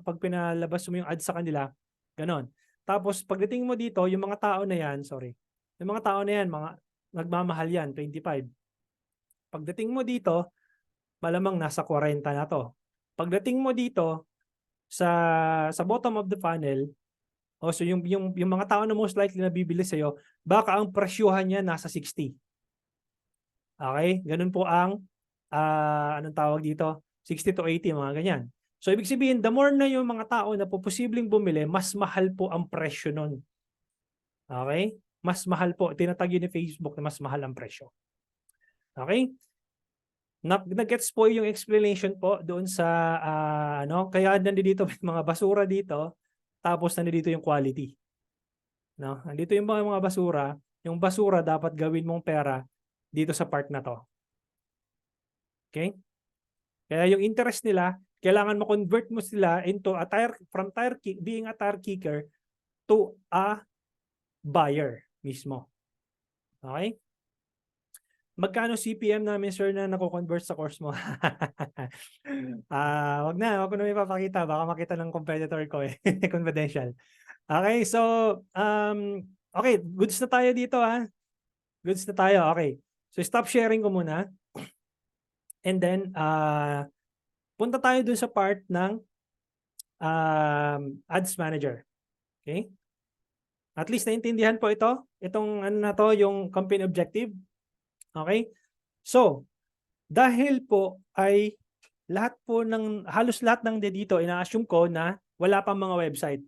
pag pinalabas mo yung ads sa kanila, ganon. Tapos pagdating mo dito, yung mga tao na yan, yung mga tao na yan, mga nagmamahal yan, 25. Pagdating mo dito, malamang nasa 40 na to. Pagdating mo dito, sa bottom of the funnel, so yung mga tao na most likely na bibili sa'yo, baka ang presyuhan niya nasa 60. Okay? Ganun po ang, anong tawag dito? 60 to 80, mga ganyan. So, ibig sabihin, the more na yung mga tao na po posibleng bumili, mas mahal po ang presyo nun. Okay? Mas mahal po. Tinatag yun ni Facebook na mas mahal ang presyo. Okay? Nag-gets po yung explanation po doon sa, kaya nandito may mga basura dito, tapos nandito yung quality. No? Nandito yung mga basura. Yung basura dapat gawin mong pera dito sa part na to. Okay? Kaya yung interest nila, kailangan mo-convert mo sila into being a tire kicker to a buyer mismo. Okay? Magkano CPM namin, sir, na nako-convert sa course mo? Wag ko na ipapakita. Baka makita ng competitor ko eh. Confidential. Okay, so, okay, goods na tayo dito ha. Goods na tayo, okay. So, stop sharing ko muna. And then, punta tayo dun sa part ng Ads Manager. Okay? At least naintindihan po ito. Itong ano na to, yung campaign objective. Okay? So, dahil po ay halos lahat ng dito, ina-assume ko na wala pang mga website.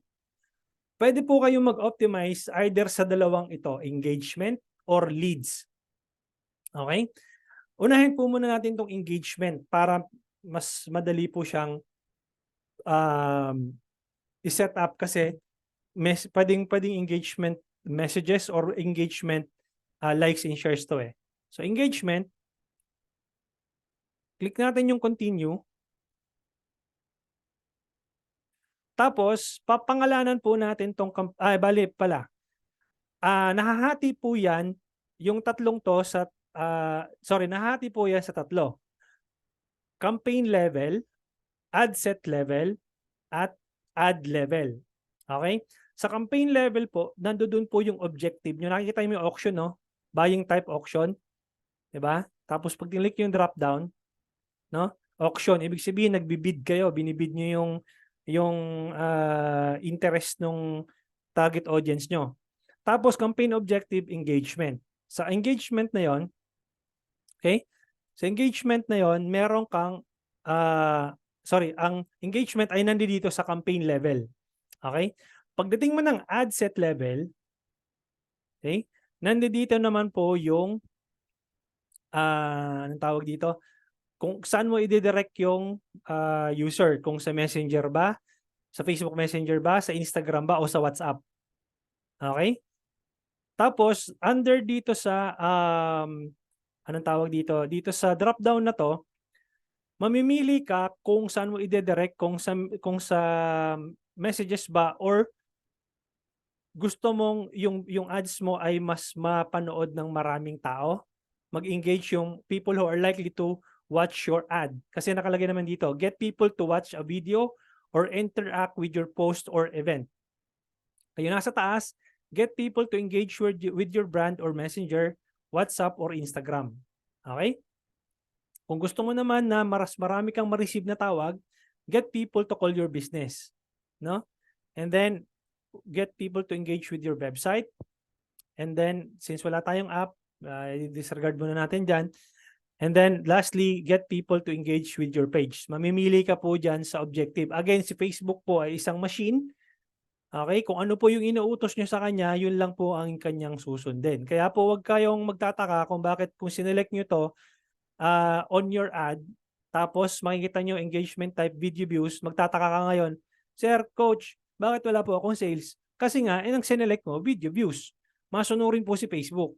Pwede po kayong mag-optimize either sa dalawang ito, engagement or leads. Okay? Unahin po muna natin itong engagement para mas madali po siyang i-set up kasi pwedeng engagement messages or engagement likes and shares to eh. So engagement, click natin yung continue. Tapos, papangalanan po natin tong, bali pala. Nahahati po yan, yung tatlong to sa, nahahati po yan sa tatlo. Campaign level, ad set level, at ad level. Okay? Sa campaign level po, nandoon po yung objective nyo. Nakikita mo yung auction, no? Buying type auction. Diba? Tapos pag click yung drop down, no? Auction, ibig sabihin nagbibid kayo, binibid nyo yung interest ng target audience nyo. Tapos campaign objective, engagement. Sa engagement na yon, okay? Sa engagement na yon, meron kang ang engagement ay nandito sa campaign level. Okay? Pagdating mo ng ad set level, okay? Nandito naman po yung anong tawag dito? Kung saan mo i-direct yung user, kung sa Messenger ba, sa Facebook Messenger ba, sa Instagram ba, o sa WhatsApp. Okay? Tapos, under dito sa, anong tawag dito? Dito sa drop-down na to, mamimili ka kung saan mo i-direct, kung sa messages ba, or gusto mong yung ads mo ay mas mapanood ng maraming tao, mag-engage yung people who are likely to watch your ad. Kasi nakalagay naman dito, get people to watch a video or interact with your post or event. Ayun, nasa taas, get people to engage with your brand or messenger, WhatsApp or Instagram. Okay? Kung gusto mo naman na marami kang ma-receive na tawag, get people to call your business. No? And then, get people to engage with your website. And then, since wala tayong app, disregard muna natin dyan. And then, lastly, get people to engage with your page. Mamimili ka po dyan sa objective. Again, si Facebook po ay isang machine. Okay? Kung ano po yung inuutos nyo sa kanya, yun lang po ang kanyang susundin. Kaya po, wag kayong magtataka kung bakit kung sinelect nyo to on your ad, tapos makikita nyo engagement type video views, magtataka ka ngayon, Sir, Coach, bakit wala po akong sales? Kasi nga, ang sinelect mo, video views. Masunurin po si Facebook.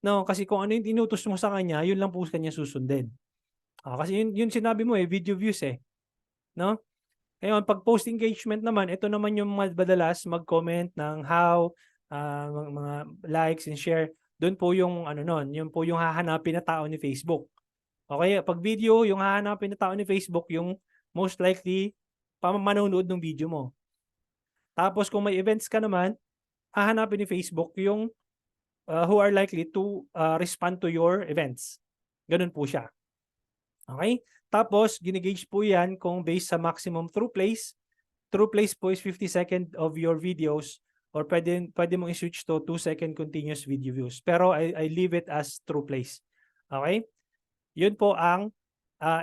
No, kasi kung ano yung inutos mo sa kanya, yun lang po kanya susundin. Kasi yun sinabi mo video views eh. No? Ngayon, pag post engagement naman, ito naman yung madalas mag-comment ng how, mga likes and share. Doon po yung yun po yung hahanapin na tao ni Facebook. Okay, pag video, yung hahanapin na tao ni Facebook, yung most likely manonood ng video mo. Tapos kung may events ka naman, hahanapin ni Facebook yung who are likely to respond to your events. Ganun po siya. Okay? Tapos, ginigauge po yan kung based sa maximum true plays. True plays po is 50 seconds of your videos or pwede mong i-switch to 2-second continuous video views. Pero I leave it as true plays. Okay? Yun po ang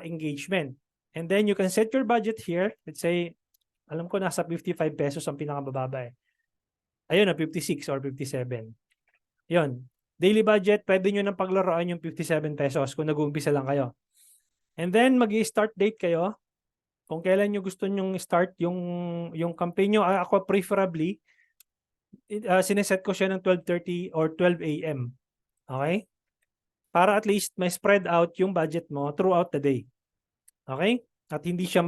engagement. And then you can set your budget here. Let's say, alam ko nasa 55 pesos ang pinakamababa eh. Ayun na, 56 or 57. Yun. Daily budget, pwede nyo nang paglaruan yung 57 pesos kung nag-uumpisa lang kayo. And then, mag-i-start date kayo. Kung kailan nyo gusto nyong start yung campaign nyo. Ako preferably, sineset ko siya ng 12:30 or 12 a.m. Okay? Para at least may spread out yung budget mo throughout the day. Okay? At hindi siya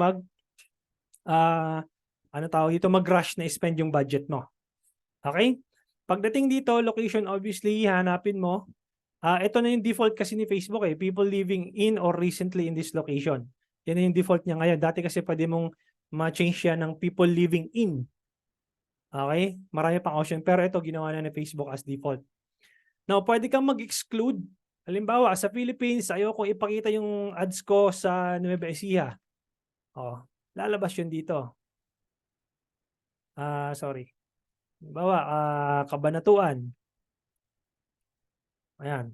mag-rush na spend yung budget mo. Okay? Pagdating dito, location obviously, hanapin mo. Ito na yung default kasi ni Facebook eh. People living in or recently in this location. Yan na yung default niya ngayon. Dati kasi pwede mong ma-change siya ng people living in. Okay? Marami pang option. Pero ito, ginawa na ni Facebook as default. Now, pwede kang mag-exclude. Halimbawa, sa Philippines, ayoko ipakita yung ads ko sa Nueva Ecija. Lalabas yun dito. Sorry. Halimbawa, Kabanatuan. Ayan.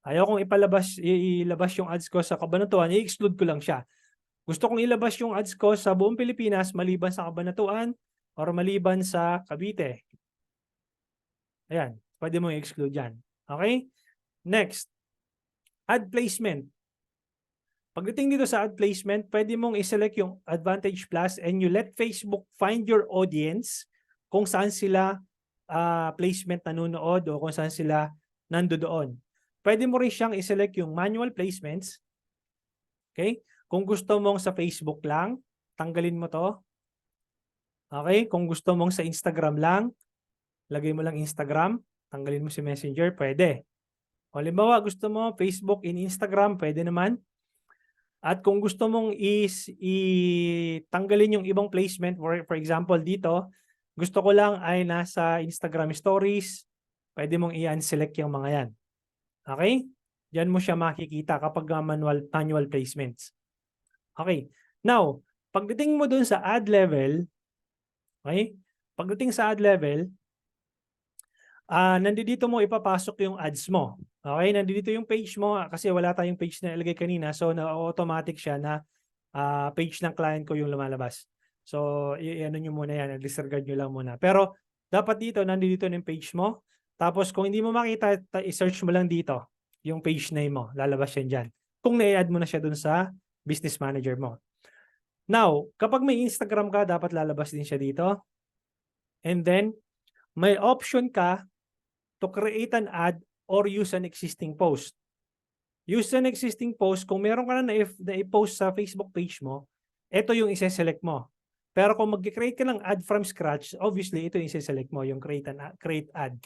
Ayaw kong ilabas yung ads ko sa Cabanatuan, i-exclude ko lang siya. Gusto kong ilabas yung ads ko sa buong Pilipinas maliban sa Cabanatuan or maliban sa Cavite. Ayan, pwede mo i-exclude yan. Okay? Next, ad placement. Pagdating dito sa ad placement, pwede mong i-select yung Advantage Plus and you let Facebook find your audience kung saan sila placement nanonood o kung saan sila nandoon. Pwede mo rin siyang i-select yung manual placements. Okay? Kung gusto mong sa Facebook lang, tanggalin mo to. Okay? Kung gusto mong sa Instagram lang, lagay mo lang Instagram, tanggalin mo si Messenger, pwede. O halimbawa, gusto mo Facebook in Instagram, pwede naman. At kung gusto mong tanggalin yung ibang placement, for example dito, gusto ko lang ay nasa Instagram stories, pwede mong i-unselect yung mga yan. Okay? Diyan mo siya makikita kapag manual placements. Okay. Now, pagdating mo dun sa ad level, okay? Pagdating sa ad level, nandito mo ipapasok yung ads mo. Okay? Nandito yung page mo kasi wala tayong page na ilagay kanina. So, na-automatic siya na page ng client ko yung lumalabas. So, i-ano nyo muna yan. Disregard nyo lang muna. Pero, dapat dito, nandito yung page mo. Tapos, kung hindi mo makita, i-search mo lang dito yung page name mo. Lalabas yan dyan. Kung na-add mo na siya dun sa business manager mo. Now, kapag may Instagram ka, dapat lalabas din siya dito. And then, may option ka to create an ad or use an existing post. Use an existing post, kung meron ka na i-post sa Facebook page mo, ito yung isa-select mo. Pero kung mag-create ka ng ad from scratch, obviously, ito yung isa-select mo, yung create ad.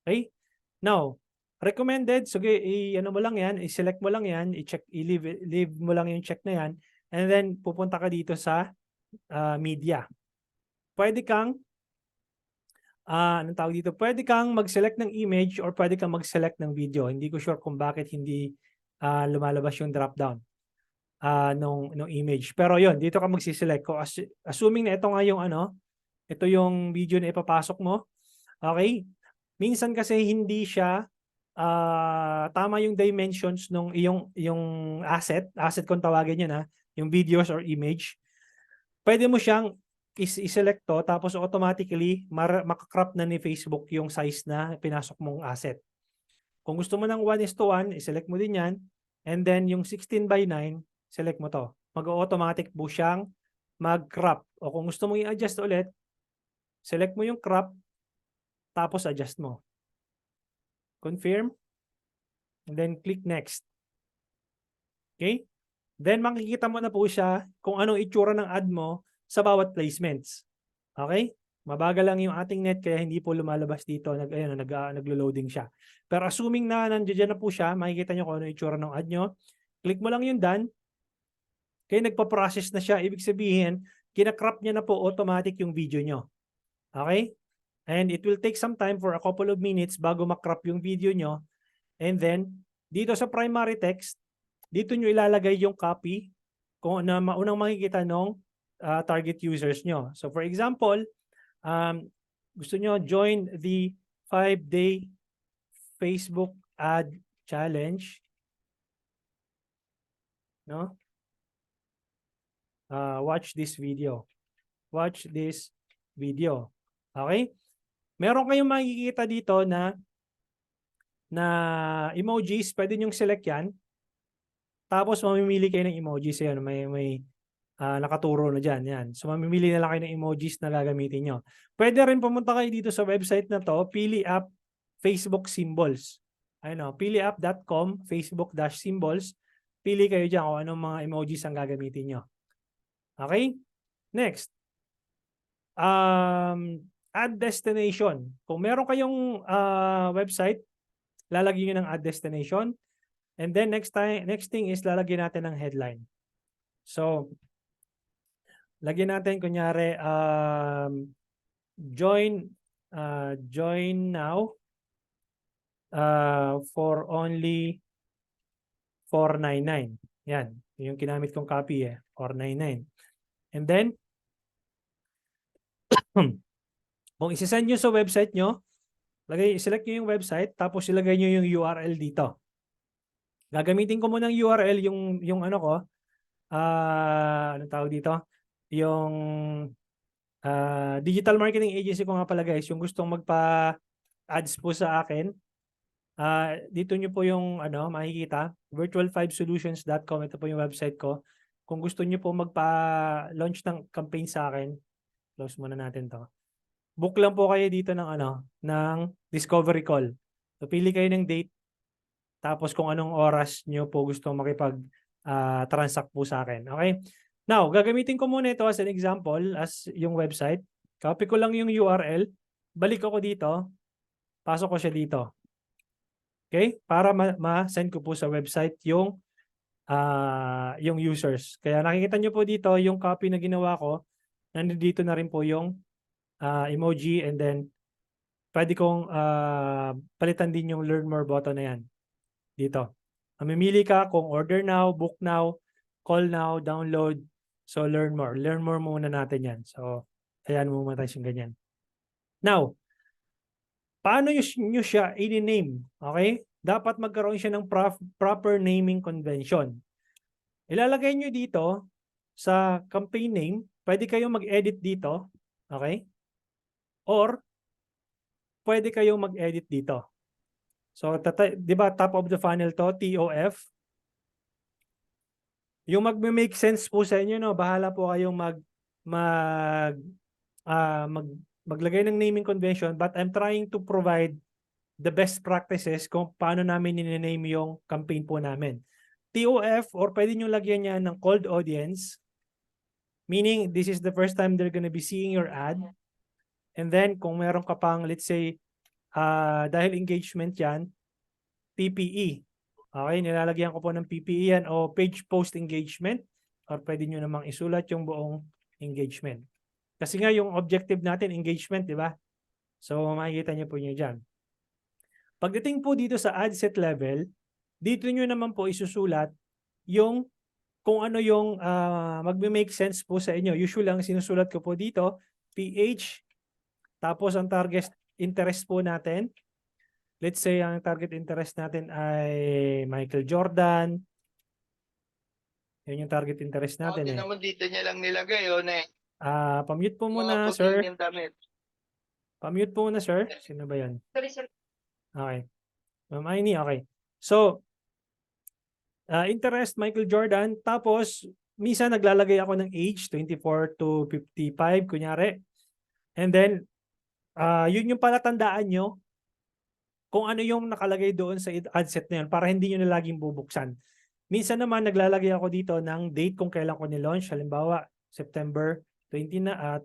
Okay? Now, recommended, sige, ano mo lang yan, i-select mo lang yan, i-check, i-leave mo lang yung check na yan, and then pupunta ka dito sa media. Pwede kang anong tawag dito? Pwede kang mag-select ng image or pwede kang mag-select ng video. Hindi ko sure kung bakit hindi lumalabas yung drop-down nung image. Pero yon, dito ka magsiselect. Assuming na ito nga yung ito yung video na ipapasok mo. Okay? Minsan kasi hindi siya tama yung dimensions nung yung asset kung tawagin yun yung videos or image. Pwede mo siyang i-select to, tapos automatically makakrop na ni Facebook yung size na pinasok mong asset. Kung gusto mo ng 1:1, i-select mo din yan. And then yung 16:9, select mo to. Mag-automatic po siyang mag-crop. O kung gusto mong i-adjust ulit, select mo yung crop, tapos adjust mo. Confirm. And then click next. Okay? Then makikita mo na po siya kung anong itsura ng ad mo sa bawat placements. Okay? Mabagal lang yung ating net kaya hindi po lumalabas dito. Naglo-loading siya. Pero assuming na nandiyan na po siya, makikita nyo kung anong itsura ng ad nyo. Click mo lang yung done. Kaya nagpa-process na siya. Ibig sabihin, kinakrop niya na po automatic yung video nyo. Okay? And it will take some time for a couple of minutes bago makrop yung video nyo. And then, dito sa primary text, dito nyo ilalagay yung copy kung na maunang makikita ng target users nyo. So for example, gusto nyo join the 5-day Facebook ad challenge. No? Watch this video. Watch this video. Okay? Meron kayong makikita dito na emojis, pwede nyong select yan. Tapos mamimili kayo ng emojis. Yan, may nakaturo na dyan. Yan. So mamimili na lang kayo ng emojis na gagamitin nyo. Pwede rin pumunta kayo dito sa website na to, PiliApp Facebook Symbols. Ayun, piliapp.com, Facebook-symbols. Pili kayo dyan kung anong mga emojis ang gagamitin nyo. Okay? Next. Add destination. Kung meron kayong website, lalagyan nyo ng add destination. And then next thing is lalagyan natin ng headline. So, lagyan natin kunyari join now for only $4.99. Yan, yung ginamit kong copy $4.99. And then kung isesend nyo sa website nyo, select nyo yung website, tapos ilagay nyo yung URL dito. Gagamitin ko muna ng URL yung ano ko, anong tawag dito? Yung digital marketing agency ko nga pala guys, yung gustong magpa-ads po sa akin. Dito nyo po yung ano, makikita, virtual5solutions.com. Ito po yung website ko. Kung gusto nyo po magpa-launch ng campaign sa akin, close muna natin to. Book lang po kayo dito ng ano, ng discovery call. So pili kayo ng date, tapos kung anong oras nyo po gusto transact po sa akin. Okay? Now, gagamitin ko muna ito as an example, as yung website. Copy ko lang yung URL, balik ako dito, pasok ko siya dito. Okay? Para ma-send ko po sa website yung users. Kaya nakikita nyo po dito yung copy na ginawa ko, nandito na rin po yung emoji, and then pwede kong palitan din yung learn more button na yan. Dito. Mamimili ka kung order now, book now, call now, download, so learn more. Learn more muna natin yan. So, ayan muna tayo yung ganyan. Now, paano nyo siya i-name? Okay? Dapat magkaroon siya ng proper naming convention. Ilalagay nyo dito sa campaign name, pwede kayong mag-edit dito. Okay? Or, pwede kayong mag-edit dito. So, di ba top of the funnel to, TOF? Yung mag-make sense po sa inyo, no? Bahala po kayong maglagay ng naming convention, but I'm trying to provide the best practices kung paano namin nini-name yung campaign po namin. TOF, or pwede nyo lagyan niya ng cold audience, meaning this is the first time they're gonna be seeing your ad. And then, kung meron ka pang, let's say, dahil engagement yan, PPE. Okay, nilalagyan ko po ng PPE yan, o page post engagement, or pwede nyo namang isulat yung buong engagement. Kasi nga yung objective natin, engagement, di ba? So, makikita nyo po nyo dyan. Pagdating po dito sa ad set level, dito nyo naman po isusulat yung kung ano yung magme-make sense po sa inyo. Usually, ang sinusulat ko po dito, PH, tapos ang target interest po natin. Let's say ang target interest natin ay Michael Jordan. Yan yung target interest natin. naman dito niya lang nilagay, Pa-mute po muna, sir. Pa-mute po muna, sir. Sino ba yan? Okay. Ma'am Aini, okay. So, interest, Michael Jordan. Tapos, minsan naglalagay ako ng age, 24 to 55, kunyari. And then, yun yung palatandaan nyo kung ano yung nakalagay doon sa ad set na yun para hindi nyo na laging bubuksan. Minsan naman, naglalagay ako dito ng date kung kailan ko nilaunch. Halimbawa, September 30 na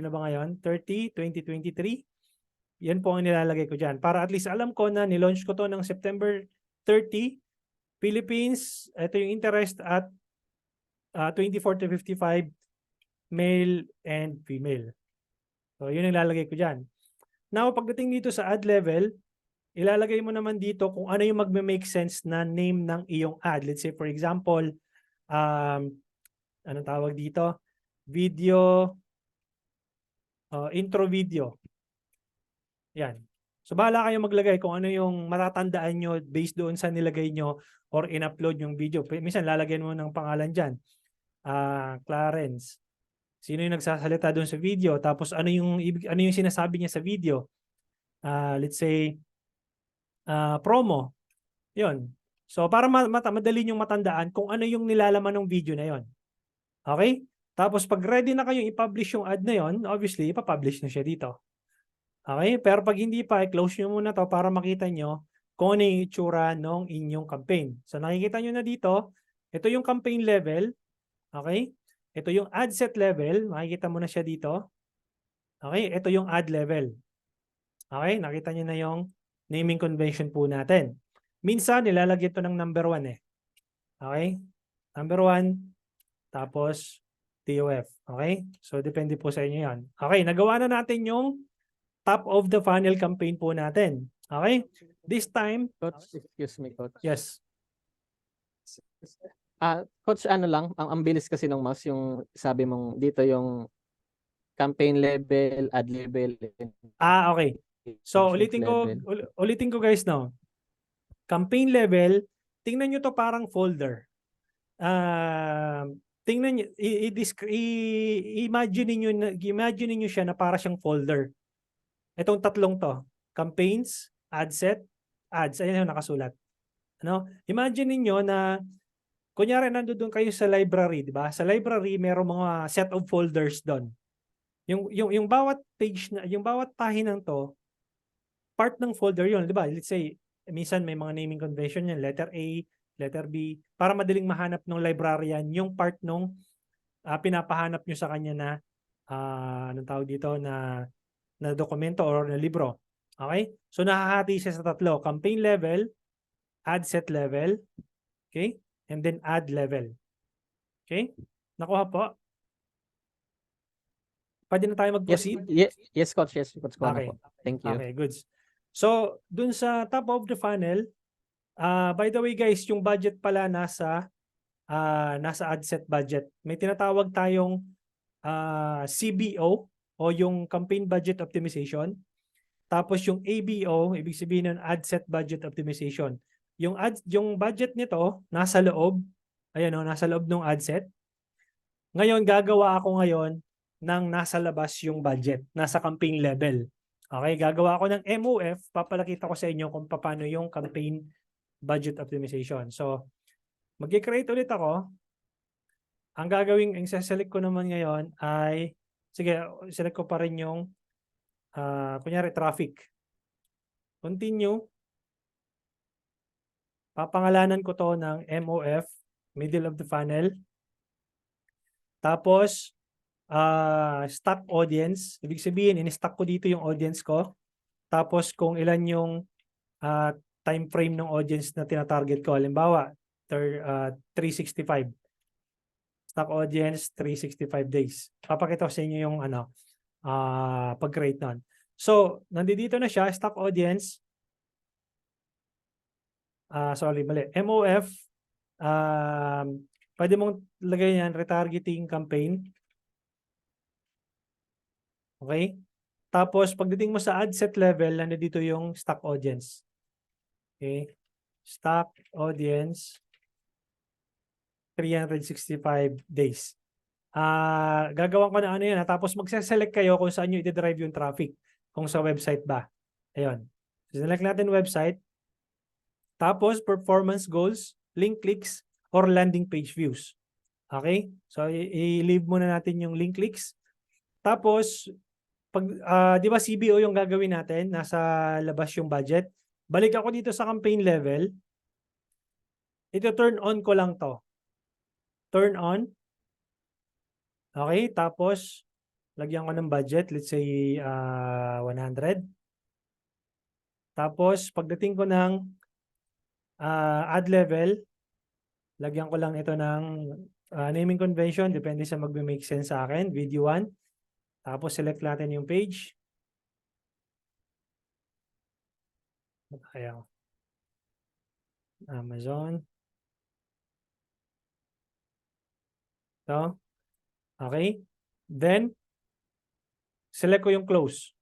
ba ngayon? 30, 2023. Yan po ang nilalagay ko dyan. Para at least alam ko na nilaunch ko to ng September 30, Philippines, ito yung interest at 24 to 55, male and female. So, yun ang nilalagay ko dyan. Now, pagdating dito sa ad level, ilalagay mo naman dito kung ano yung magme-make sense na name ng iyong ad. Let's say, for example, anong tawag dito? Video, intro video. Yan. So, bahala kayo maglagay kung ano yung matatandaan nyo based doon sa nilagay nyo or in-upload yung video. Minsan, lalagyan mo ng pangalan dyan. Clarence. Sino yung nagsasalita doon sa video? Tapos, ano yung sinasabi niya sa video? Let's say, promo. Yun. So, para madali nyong matandaan kung ano yung nilalaman ng video na yon. Okay? Tapos, pag ready na kayo i-publish yung ad na yon, obviously, ipapublish na siya dito. Okay? Pero pag hindi pa, i-close nyo muna to para makita nyo kung ano yung itsura ng inyong campaign. So, nakikita nyo na dito, ito yung campaign level. Okay? Ito yung ad set level. Makikita mo na siya dito. Okay? Ito yung ad level. Okay? Nakita nyo na yung naming convention po natin. Minsan, nilalagyan ito ng number 1 eh. Okay? Number 1, tapos TOF. Okay? So, depende po sa inyo yan. Okay, nagawa na natin yung top of the funnel campaign po natin. Okay? This time, Coach, excuse me, Coach. yes. Coach, ano lang, ang bilis kasi ng mouse, yung sabi mong dito yung campaign level, ad level. Okay. So, ulitin ko guys, no. Campaign level, tingnan nyo to parang folder. Tingnan nyo, imagine niyo siya na para siyang folder. Itong tatlong to, campaigns, ad set, ads, ayan yung nakasulat. Ano? Imagine niyo na kunyari nandoon kayo sa library, di ba? Sa library merong mga set of folders doon. Yung bawat page na, yung bawat pahinang to, part ng folder yun, di ba? Let's say, minsan may mga naming convention yan, letter A, letter B, para madaling mahanap ng librarian yung part nung pinapahanap nyo sa kanya na anong tawag dito na dokumento or na libro. Okay? So nahahati siya sa tatlo, campaign level, ad set level, okay? And then ad level. Okay? Nakuha po? Pwede na tayo mag-proceed? Yes, coach. Yes, coach. Kuha na Okay. po. Thank you. Okay, goods. So, dun sa top of the funnel, by the way guys, yung budget pala nasa ad set budget. May tinatawag tayong CBO o yung campaign budget optimization. Tapos yung ABO, ibig sabihin ng ad set budget optimization. Yung budget nito nasa loob, ayan o, nasa loob ng ad set. Ngayon gagawa ako ngayon ng nasa labas yung budget, nasa campaign level. Okay, gagawa ako ng MOF, papalakita ko sa inyo kung paano yung campaign budget optimization. So, mag-create ulit ako. Ang gagawin, ang select ko naman ngayon ay, sige, select ko pa rin yung, kunyari, traffic. Continue. Papangalanan ko to ng MOF, middle of the funnel. Tapos, stock audience. Ibig sabihin, in-stock ko dito yung audience ko. Tapos, kung ilan yung time frame ng audience na tinatarget ko. Halimbawa, 365. Stock audience, 365 days. Papakita ko sa inyo yung pag-create nun. So, nandito na siya, stock audience. Sorry, mali. MOF. Pwede mong lagay yan, retargeting campaign. Okay? Tapos, pagdating mo sa ad set level, nandito yung stock audience. Okay? Stock audience, 365 days. Gagawan ko na ano yan. Tapos, magse-select kayo kung saan nyo i-drive yung traffic. Kung sa website ba. Ayun. Select natin website. Tapos, performance goals, link clicks, or landing page views. Okay? So, i-leave muna natin yung link clicks. Tapos, di ba CBO yung gagawin natin? Nasa labas yung budget. Balik ako dito sa campaign level. Ito, turn on ko lang to. Turn on. Okay? Tapos, lagyan ko ng budget. Let's say, 100. Tapos, pagdating ko ng ad level, lagyan ko lang ito ng naming convention. Depende sa magbe-make sense sa akin. Video 1. Tapos, select natin yung page. Ayan. Amazon. Ito. Okay. Then, select ko yung close.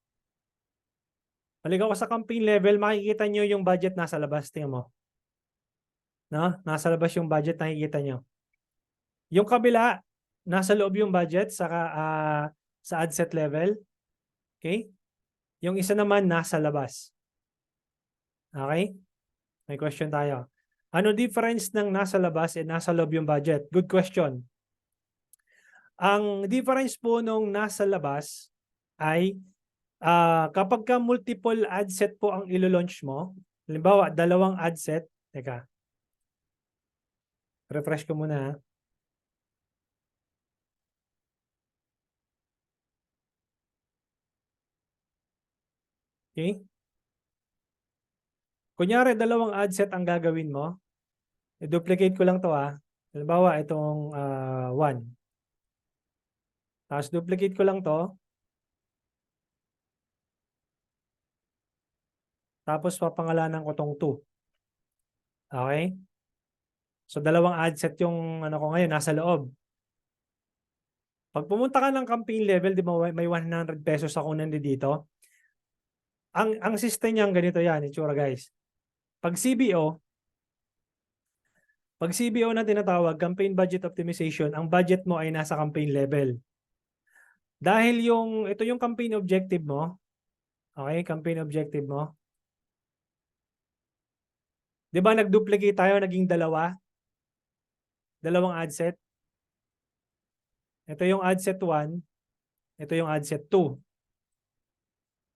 Balik ako sa campaign level, makikita nyo yung budget nasa labas. Tingnan mo. No? Nasa labas yung budget, nakikita nyo. Yung kabila, nasa loob yung budget sa ad set level. Okay? Yung isa naman nasa labas. Okay? May question tayo. Ano difference ng nasa labas at nasa loob yung budget? Good question. Ang difference po nung nasa labas ay kapag ka multiple ad set po ang ilo-launch mo, halimbawa, 2 ad set, teka, refresh ko muna. Okay? Kunyari, 2 ad set ang gagawin mo. I-duplicate ko lang to Halimbawa, itong 1. Tapos duplicate ko lang to. Tapos papangalanan ko tong 2. Okay? So 2 ad set yung ko ngayon, nasa loob. Pag pumunta ka ng campaign level, di ba may 100 pesos ako nandito. Ang system niyan ganito yan, itsura guys. Pag CBO, Pag CBO na tinatawag, campaign budget optimization, ang budget mo ay nasa campaign level. Dahil ito yung campaign objective mo, okay, campaign objective mo. 'Di ba nag-duplicate tayo, naging dalawang ad set. Ito yung ad set 1, ito yung ad set 2.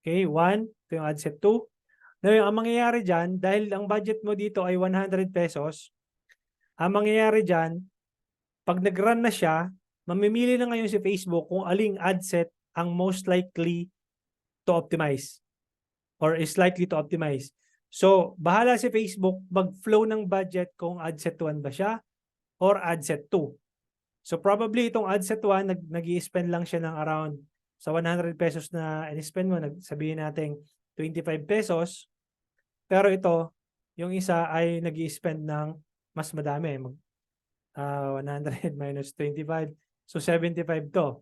Okay, 1, ito yung ad set 2. Ngayon, ang mangyayari dyan, dahil ang budget mo dito ay 100 pesos, ang mangyayari dyan, pag nag-run na siya, mamimili na ngayon si Facebook kung aling ad set ang most likely to optimize or is likely to optimize. So, bahala si Facebook mag-flow ng budget kung ad set 1 ba siya or ad set 2. So, probably itong ad set 1, nag-i-spend lang siya ng around sa 100 pesos na in-spend mo, sabihin natin 25 pesos. Pero ito, yung isa ay nag-i-spend ng mas madami. 100 minus 25. So, 75 to.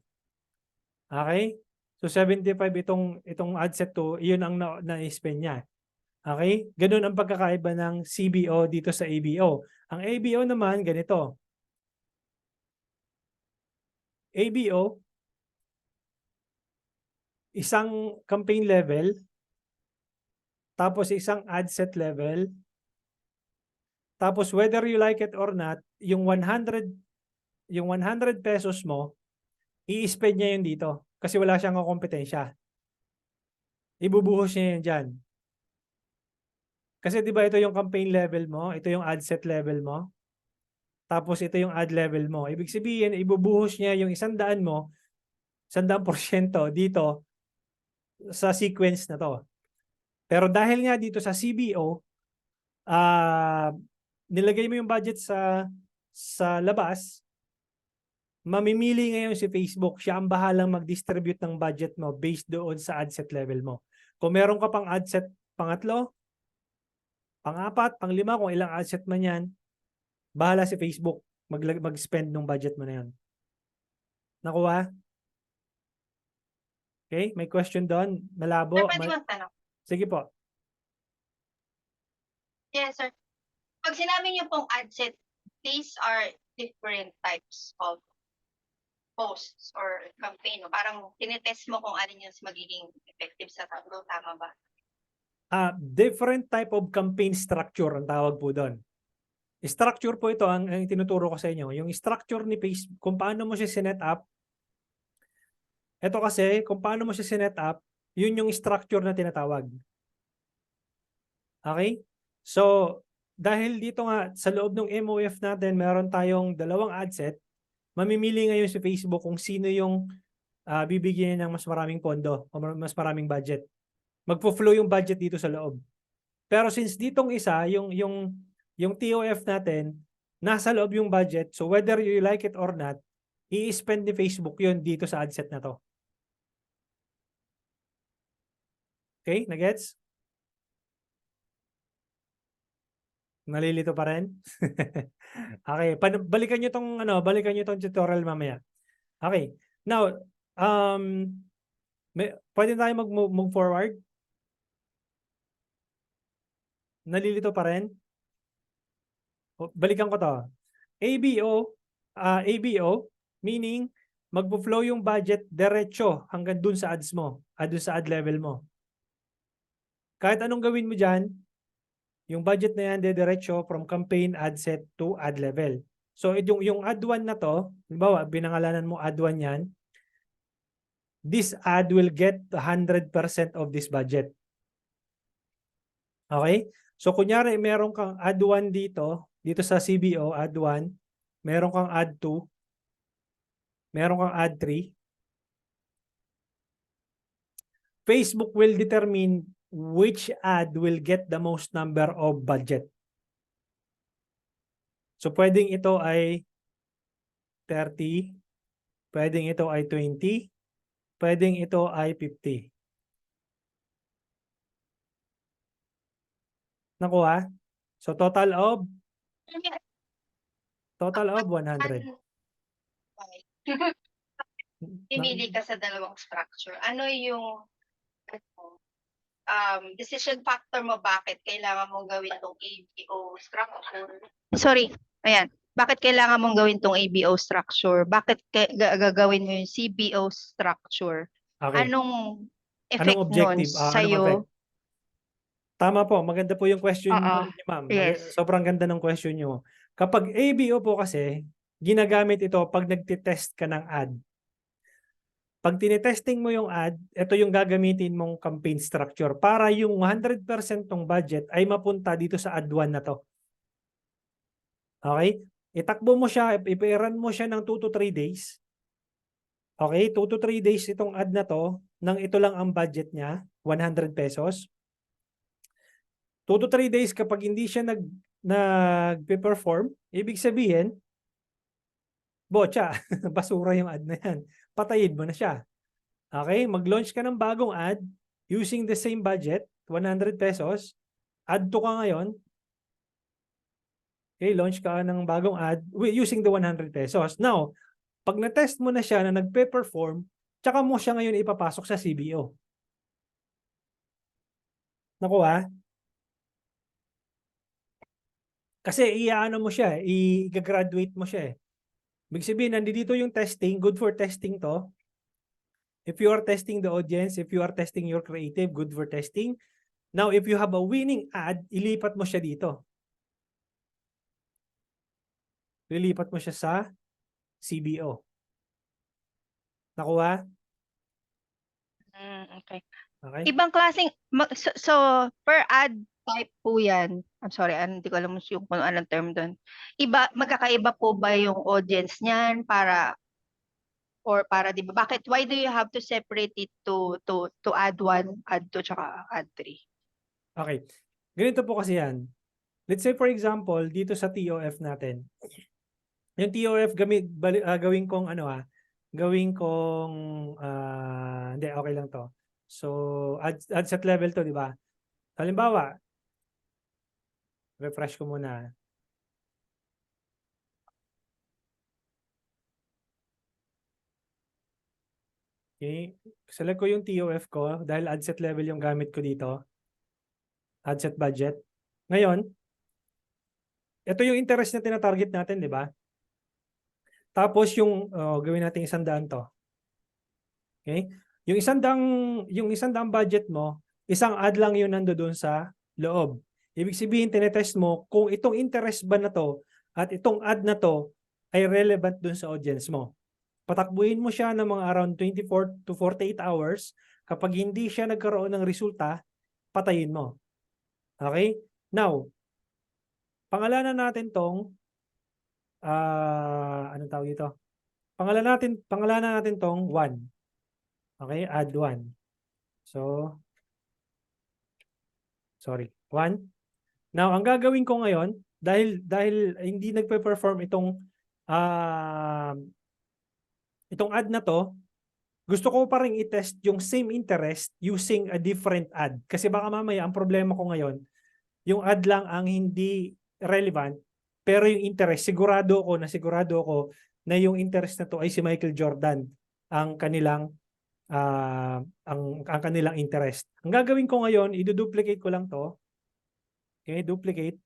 Okay? So, 75 itong ad set 2, iyon ang na-spend niya. Okay? Ganun ang pagkakaiba ng CBO dito sa ABO. Ang ABO naman, ganito. ABO, isang campaign level, tapos isang ad set level, tapos whether you like it or not, yung 100 pesos mo, i-spend niya yun dito kasi wala siyang kompetensya. Ibubuhos niya yun dyan. Kasi di ba ito yung campaign level mo, ito yung ad set level mo, tapos ito yung ad level mo. Ibig sabihin, ibubuhos niya yung 100 mo, 100% dito sa sequence na to. Pero dahil nga dito sa CBO, nilagay mo yung budget sa labas, mamimili ngayon si Facebook, siya ang bahalang mag-distribute ng budget mo based doon sa ad set level mo. Kung meron ka pang ad set pangatlo, pang-apat, pang-lima, kung ilang ad set man yan, bahala si Facebook mag-spend ng budget mo na yan. Nakuha? Okay, may question doon? Malabo? Sir, pwede magtanong? Sige po. Yes, sir. Pag sinabi niyo pong ad set, these are different types of posts or campaign. Parang tinetest mo kung alin yung magiging effective sa tao. Tama ba? Different type of campaign structure ang tawag po doon. Structure po ito ang tinuturo ko sa inyo. Yung structure ni Facebook, kung paano mo siya sinet up. Ito kasi, kung paano mo siya sinet up, yun yung structure na tinatawag. Okay? So, dahil dito nga, sa loob ng MOF natin, meron tayong dalawang ad set, mamimili ngayon si Facebook kung sino yung bibigyan ng mas maraming pondo o mas maraming budget. Magpo-flow yung budget dito sa loob. Pero since ditong isa, yung TOF natin, nasa loob yung budget, so whether you like it or not, i-spend ni Facebook yun dito sa ad set na to. Okay, nagets? Nalilito pa rin? Okay, balikan niyo tong tutorial mamaya. Okay. Now, pwede tayo mag-move forward? Nalilito pa rin? Balikan ko to. ABO, meaning magpo-flow yung budget diretso hanggang dun sa ads mo, dun sa ad level mo. Kahit anong gawin mo dyan, yung budget na yan, diretso from campaign ad set to ad level. So, yung ad 1 na to, halimbawa, binangalanan mo ad 1 yan, this ad will get 100% of this budget. Okay? So, kunyari, meron kang ad 1 dito sa CBO, ad 1, meron kang ad 2, meron kang ad 3. Facebook will determine which ad will get the most number of budget. So, pwedeng ito ay 30, pwedeng ito ay 20, pwedeng ito ay 50. Nakuha? So, total of 100. Pimili ka sa dalawang structure. Ano yung decision factor mo bakit kailangan mong gawin tong ABO structure. Sorry, ayan. Bakit kailangan mong gawin tong ABO structure? Bakit gagawin mo yung CBO structure? Okay. Anong Anong effect nun objective? Anong sa'yo? effect? Tama po, maganda po yung question Oo, ni ma'am. yes. Sobrang ganda ng question nyo. Kapag ABO po kasi, ginagamit ito pag nagtitest ka ng ad. Pag tinetesting mo yung ad, ito yung gagamitin mong campaign structure para yung 100% ng budget ay mapunta dito sa ad 1 na to. Okay? Itakbo mo siya, i-run mo siya ng 2 to 3 days. Okay? 2 to 3 days itong ad na to, nang ito lang ang budget niya, 100 pesos. 2 to 3 days kapag hindi siya nag-perform, ibig sabihin, botcha, basura yung ad na yan. Patayin mo na siya. Okay? Mag-launch ka ng bagong ad using the same budget, 100 pesos. Add to ka ngayon. Okay, launch ka ng bagong ad using the 100 pesos. Now, pag na-test mo na siya na nagpe-perform, tsaka mo siya ngayon ipapasok sa CBO. Nakuha? Kasi i-ano mo siya, i-graduate mo siya eh. Ibig sabihin, nandito yung testing, good for testing to. If you are testing the audience, if you are testing your creative, good for testing. Now, if you have a winning ad, ilipat mo siya dito. Lilipat mo siya sa CBO. Nakuha? Okay. Okay? Ibang klaseng, so per ad type po yan. I'm sorry, hindi ko alam yung kung anong term doon. Magkakaiba po ba yung audience niyan para di ba? Bakit, why do you have to separate it to ad 1, ad 2, tsaka ad 3? Okay. Ganito po kasi yan. Let's say for example, dito sa TOF natin. Yung TOF gawin kong hindi, okay lang to. So, ad set level to, di ba? Halimbawa, refresh ko muna. Okay. Select ko yung TOF ko dahil ad set level yung gamit ko dito. Ad set budget. Ngayon, ito yung interest na tinatarget natin, di ba? Tapos yung gawin natin 100 to. Okay? Yung 100 budget mo, isang ad lang yun nandoon sa loob. Ibig sabihin, tinetest mo kung itong interest ba na to at itong ad na to ay relevant dun sa audience mo. Patakbuhin mo siya ng mga around 24 to 48 hours. Kapag hindi siya nagkaroon ng resulta, patayin mo. Okay? Now, pangalanan natin tong anong tawag ito? Pangalanan natin tong 1. Okay, add 1. So, sorry, 1. Now, ang gagawin ko ngayon, dahil hindi nagpe-perform itong ad na to, gusto ko pa rin i-test yung same interest using a different ad. Kasi baka mamaya, ang problema ko ngayon, yung ad lang ang hindi relevant, pero yung interest, sigurado ako na yung interest na to ay si Michael Jordan ang kanilang ang kanilang interest. Ang gagawin ko ngayon, i-duplicate ko lang to. Okay, duplicate.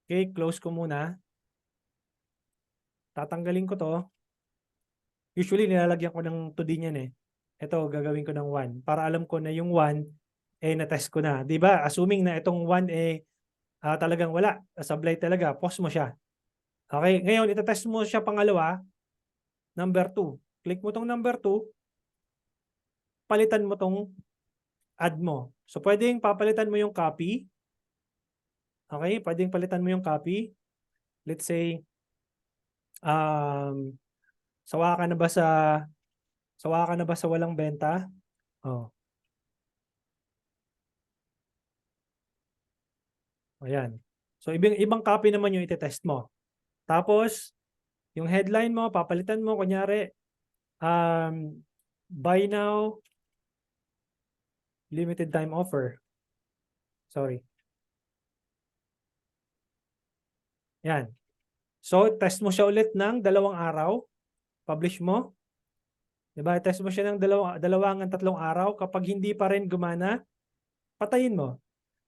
Okay, close ko muna. Tatanggalin ko to. Usually, nilalagyan ko ng 2D niyan eh. Ito, gagawin ko ng 1 para alam ko na yung 1 na-test ko na. Diba? Assuming na itong 1 talagang wala. Sablay talaga. Pause mo siya. Okay, ngayon, itatest mo siya pangalawa. Number 2. Click mo tong number 2. Palitan mo tong ad mo. So, pwedeng papalitan mo yung copy. Okay, pwedeng palitan mo yung copy. Let's say, sawa ka na ba sa walang benta? Oh. Ayan. So, ibang copy naman yung itetest mo. Tapos, yung headline mo, papalitan mo, kunyari, buy now, limited time offer. Sorry. Yan. So, test mo siya ulit ng 2 araw. Publish mo. Diba? Test mo siya ng dalawang hanggang 3 araw. Kapag hindi pa rin gumana, patayin mo.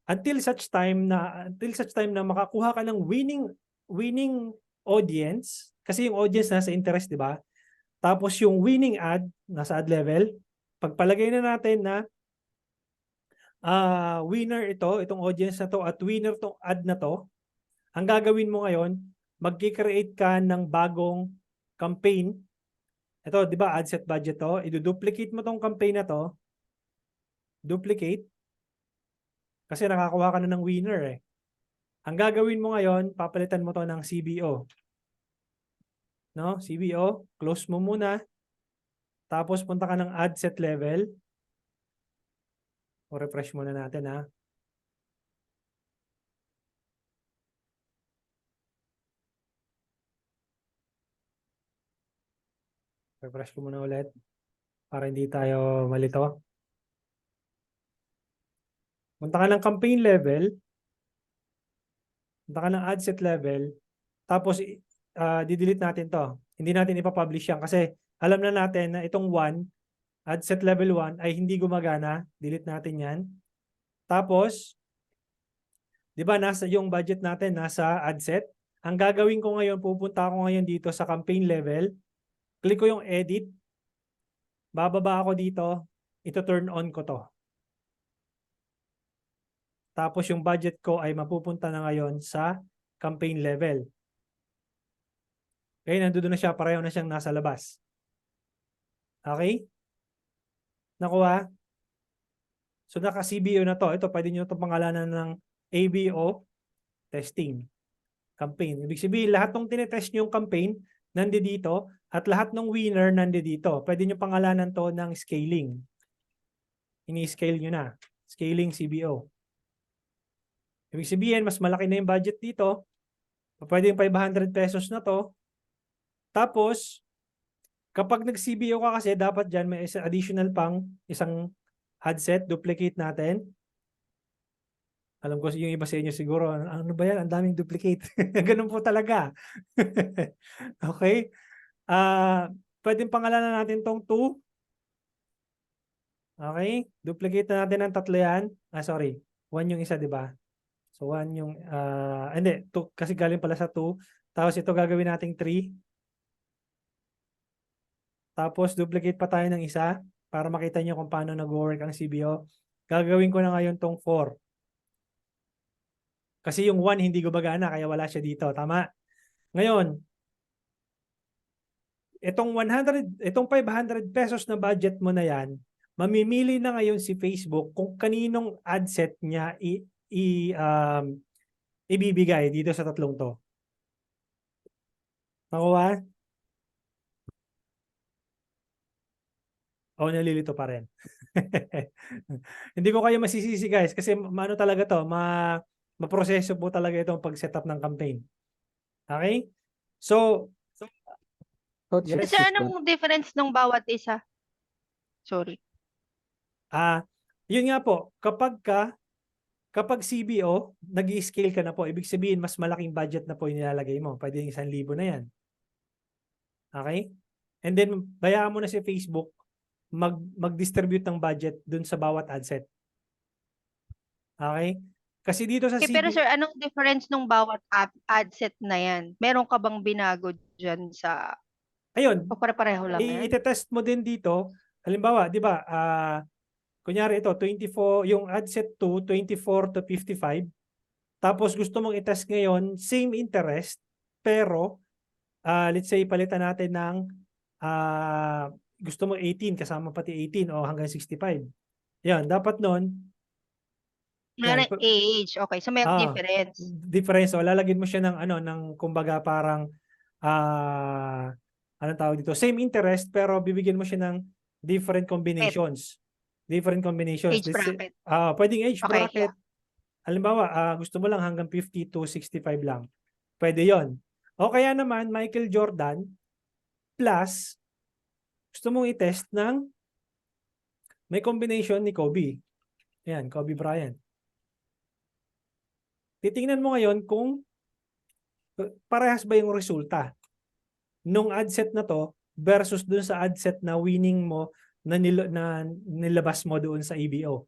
Until such time na makakuha ka ng winning audience, kasi yung audience nasa interest, di ba? Tapos yung winning ad, nasa ad level, pagpalagay na natin na winner itong audience na to at winner tong ad na to, ang gagawin mo ngayon, magki-create ka ng bagong campaign. Ito, di ba, ad set budget to. I-duplicate mo tong campaign na to. Duplicate. Kasi nakakuha ka na ng winner eh. Ang gagawin mo ngayon, papalitan mo to ng CBO. No? CBO, close mo muna. Tapos punta ka ng ad set level. O refresh muna natin ha. Refresh ko muna ulit para hindi tayo malito. Punta ka ng campaign level. Punta ka ng ad set level. Tapos didelete natin to. Hindi natin ipapublish yan kasi alam na natin na itong ad set level 1 ay hindi gumagana. Delete natin yan. Tapos, di ba nasa yung budget natin nasa ad set? Ang gagawin ko ngayon, pupunta ako ngayon dito sa campaign level. Click ko yung edit. Bababa ako dito. Ito turn on ko to. Tapos yung budget ko ay mapupunta na ngayon sa campaign level. Okay, nandoon na siya. Pareho na siyang nasa labas. Okay? Nakuha? So naka-CBO na to. Ito, pwede nyo ito pangalanan ng ABO testing campaign. Ibig sabihin, lahat ng tinetest nyo yung campaign, nandi dito, at lahat ng winner nandi dito. Pwede nyo pangalanan to ng scaling. Ini-scale nyo na. Scaling CBO. Ibig sabihin, mas malaki na yung budget dito. Pwede yung 500 pesos na to. Tapos, kapag nag-CBO ka kasi, dapat dyan may additional pang isang ad set, duplicate natin. Alam ko yung iba sa inyo siguro, ano ba yan? Ang daming duplicate. Ganun po talaga. Okay? Pwedeng pangalanan natin tong 2. Okay? Duplicate na natin ng 3 yan. Sorry. 1 yung isa, di ba? So 1 yung, hindi, 2, kasi galing pala sa 2. Tapos ito gagawin nating 3. Tapos duplicate pa tayo ng isa para makita nyo kung paano nag-work ang CBO. Gagawin ko na ngayon tong 4. Kasi yung 1 hindi gumagana kaya wala siya dito. Tama? Ngayon, itong 500 pesos na budget mo na yan, mamimili na ngayon si Facebook kung kaninong ad set niya ibibigay dito sa tatlong to. Nakuha? O nalilito pa rin. Hindi ko kayo masisisi guys kasi maano talaga to, maproseso po talaga itong pag-setup ng campaign. Okay? So, Coach, Yes. Sir, anong difference ng bawat isa? Sorry. yun nga po, kapag CBO, nag-i-scale ka na po, ibig sabihin mas malaking budget na po yung nilalagay mo. Pwede yung 1,000 na yan. Okay? And then, bayaan mo na si Facebook mag-distribute ng budget dun sa bawat ad set. Okay? Kasi dito sa Okay, pero sir, anong difference ng bawat ad set na yan? Meron ka bang binago dyan sa... ayun, O pare-pareho lang yan? i-test mo din dito. Halimbawa, di ba, kunyari ito, 24, yung ad set 2, 24 to 55. Tapos gusto mong i-test ngayon, same interest, pero let's say palitan natin ng gusto mo 18 kasama pati 18 o hanggang 65. Yan, dapat nun. Meron age. Okay, so may difference. Difference. O lalagyan mo siya ng kumbaga parang anong tawag dito? Same interest pero bibigyan mo siya ng different combinations. Different combinations. Age bracket. Pwedeng age Okay, bracket. Halimbawa, gusto mo lang hanggang 50 to 65 lang. Pwede yon. O kaya naman, Michael Jordan plus gusto mong i-test ng may combination ni Kobe. Ayan, Kobe Bryant. Titingnan mo ngayon kung parehas ba yung resulta. Nung ad set na to versus dun sa ad set na winning mo na, na nilabas mo doon sa EBO.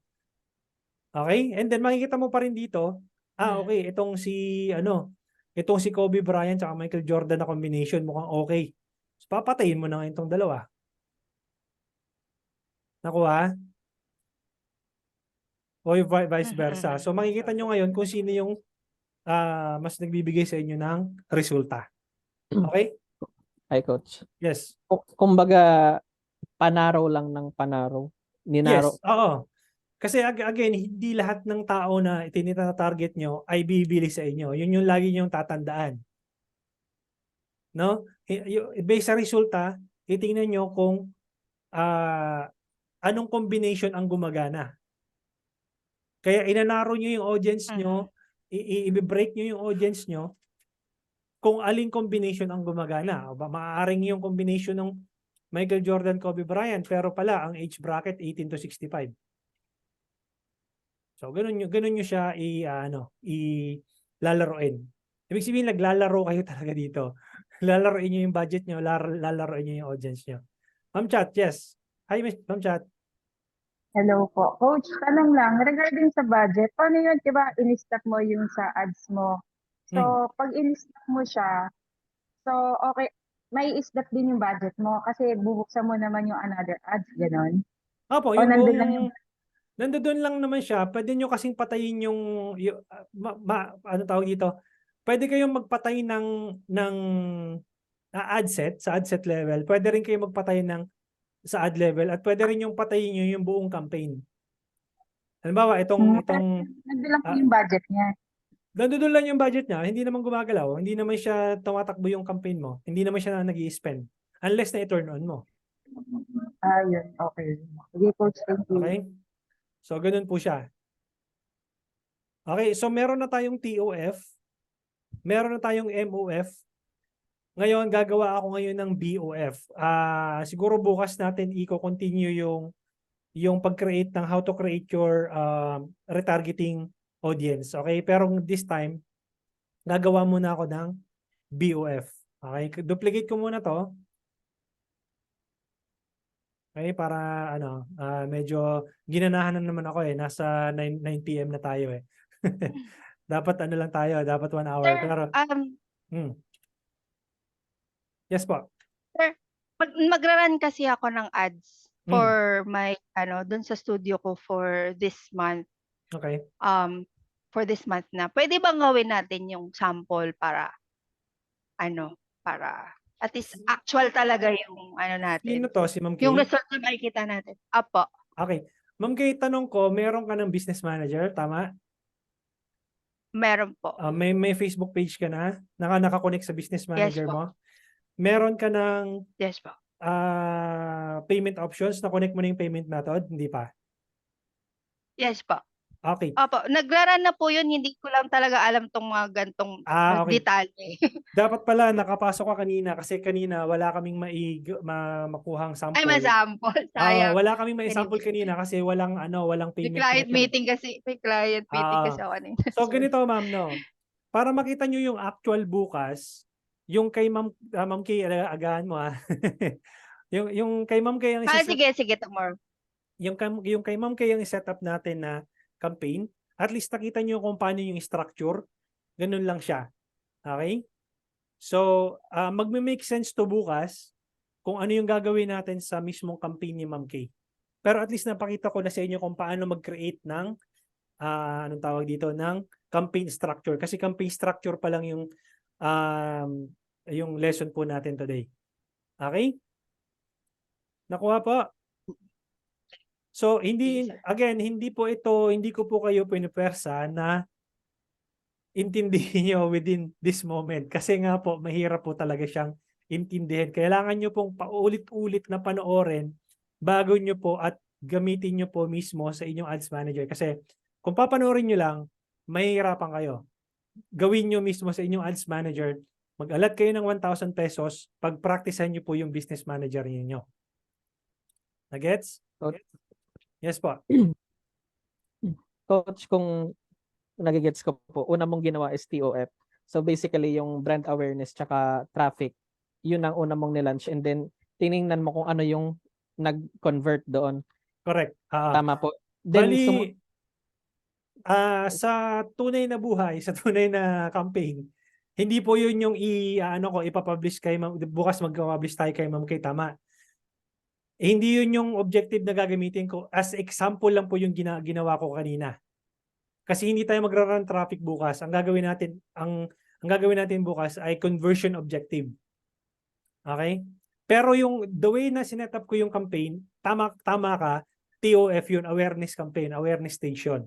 Okay? And then makikita mo pa rin dito, okay, itong si Kobe Bryant at Michael Jordan na combination mukhang okay. So papatayin mo na ngayon itong dalawa. Nakuha? O yung vice versa. So makikita nyo ngayon kung sino yung mas nagbibigay sa inyo ng resulta. Okay? Hi, Coach. Yes. Kumbaga, panaro lang ng panaro. Ninaro. Yes. Oo. Kasi again, hindi lahat ng tao na itinita-target nyo ay bibili sa inyo. Yun yung lagi nyong tatandaan. No? Based sa resulta, itingnan nyo kung anong combination ang gumagana. Kaya inanaro nyo yung audience nyo, i-break nyo yung audience nyo kung aling combination ang gumagana. O ba, maaaring yung combination ng Michael Jordan, Kobe Bryant, pero pala ang age bracket 18 to 65. So ganun nyo siya lalaroin. Ibig sabihin naglalaro kayo talaga dito. Lalaroin nyo yung budget nyo, lalaroin nyo yung audience nyo. Ma'am Chat, yes. Hi, Ma'am Chat. Hello po. Coach, tanong lang, regarding sa budget, paano yun, di ba, in-stop mo yung sa ads mo? So, pag in-stop mo siya, so, okay, may i-stop din yung budget mo kasi bubuksan mo naman yung another ads, gano'n? Opo, O yung nandun lang yung... nandoon lang naman siya. Pwede nyo kasing patayin yung ano tawag dito? Pwede kayong magpatay ng ad set sa ad set level. Pwede rin kayong magpatay sa ad level at pwede rin yung patayin nyo yung buong campaign. Halimbawa, itong Nandun lang po yung budget niya. nandoon lang yung budget niya, hindi naman gumagalaw, hindi naman siya tumatakbo yung campaign mo, hindi naman siya nag-i-spend unless na i-turn on mo. Yun, okay. Sige, Coach, thank you. Okay? So, ganun po siya. Okay, so meron na tayong TOF, meron na tayong MOF. Ngayon, gagawa ako ngayon ng BOF. Siguro bukas natin i-continue yung pag-create ng how to create your retargeting audience. Okay, pero this time, gagawa muna ako ng BOF. Okay, duplicate ko muna to. Okay, para medyo ginanahan na naman ako eh. Nasa 9 PM na tayo eh. Dapat lang tayo, dapat 1 hour. Sir, Pero, yes po. sir, magra-run kasi ako ng ads for my doon sa studio ko for this month. Okay. For this month na. Pwede bang gawin natin yung sample para at least actual talaga yung natin. Sino to? Si Ma'am Kay? Yung result na makikita natin. Apo. Okay. Ma'am Kay, tanong ko, meron ka ng business manager, tama? Meron po. May Facebook page ka na? Naka-connect sa business manager po. mo? Meron ka ng Yes po. payment options? Na-connect mo na yung payment method? Hindi pa? Yes po. Okay. Opo, nagra-run na po yun. Hindi ko lang talaga alam tong mga gantong Okay. detalye. Dapat pala nakapasok ka kanina kasi kanina wala kaming makuhang sample. Ay, sample. Sayang. Wala kaming sample kanina kasi walang May payment client method. meeting kasi. May client meeting kasi ako kanina. So ganito ma'am, no. Para makita nyo yung actual bukas, yung kay Ma'am Kay, agahan mo yung kay Ma'am Kay ang sige, tomorrow. yung kay Ma'am Kay ang i-setup natin na campaign, at least nakita nyo kung paano yung structure. Ganun lang siya. Okay? So, magme-make sense to bukas kung ano yung gagawin natin sa mismong campaign ni Ma'am Kay. Pero at least napakita ko na sa inyo kung paano mag-create ng anong tawag dito, ng campaign structure. Kasi campaign structure pa lang yung lesson po natin today. Okay? Nakuha po? So, hindi ko po kayo pinipersa na intindihin nyo within this moment. Kasi nga po, mahirap po talaga siyang intindihin. Kailangan nyo pong paulit-ulit na panoorin bago nyo po at gamitin nyo po mismo sa inyong ads manager. Kasi kung papanoorin nyo lang, mahihirapan kayo. Gawin nyo mismo sa inyong ads manager. Mag-alat kayo ng 1,000 pesos, pag-practicean nyo po yung business manager ninyo. Nagets? Yes po. Coach, kung nagigets ko po, una mong ginawa is TOF. So basically yung brand awareness tsaka traffic, yun ang una mong nilaunch, and then tiningnan mo kung ano yung nag-convert doon. Correct. Tama po. Then, Bali, sa tunay na buhay, sa tunay na campaign, hindi po yun yung ipapublish kay Ma'am, bukas magpa-publish tayo kay Ma'am Kay, tama. Hindi yun yung objective na gagamitin ko. As example lang po yung ginawa ko kanina. Kasi hindi tayo magra-run traffic bukas. Ang gagawin natin bukas ay conversion objective. Okay? Pero yung the way na sinetup ko yung campaign, tama ka, TOF yun, awareness campaign, awareness station.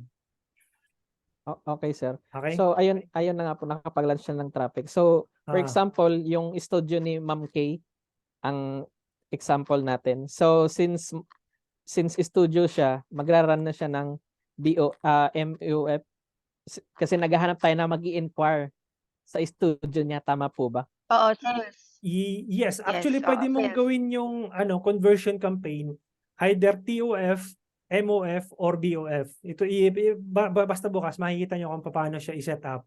okay, sir. Okay? So, ayun na nga po, nakapag-launch siya ng traffic. So, for Ah. example, yung studio ni Ma'am Kay, ang example natin. So, since studio siya, magra-run na siya ng MUF kasi naghahanap tayo na mag-i-inquire sa studio niya, tama po ba? Oo, sales. Yes, actually Yes, pwede oo, mong sales. gawin yung conversion campaign, either TOF, MOF, or BOF. Ito basta bukas makikita nyo kung paano siya i-set up.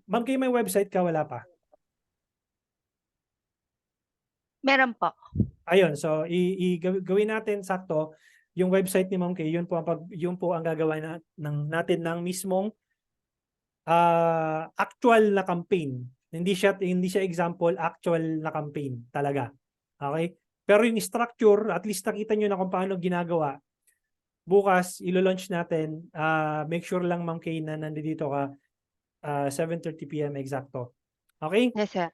Ma'am Kay, may website ka, wala pa? Meron po. Ayun, so gawin natin sakto yung website ni Ma'am Kay, yun po ang gagawa natin ng mismong actual na campaign. Hindi siya example, actual na campaign talaga. Okay? Pero yung structure, at least nakita nyo na kung paano ginagawa. Bukas, ilo-launch natin. Make sure lang, Ma'am Kay, na nandito ka 7:30 p.m. exacto. Okay? Yes, sir.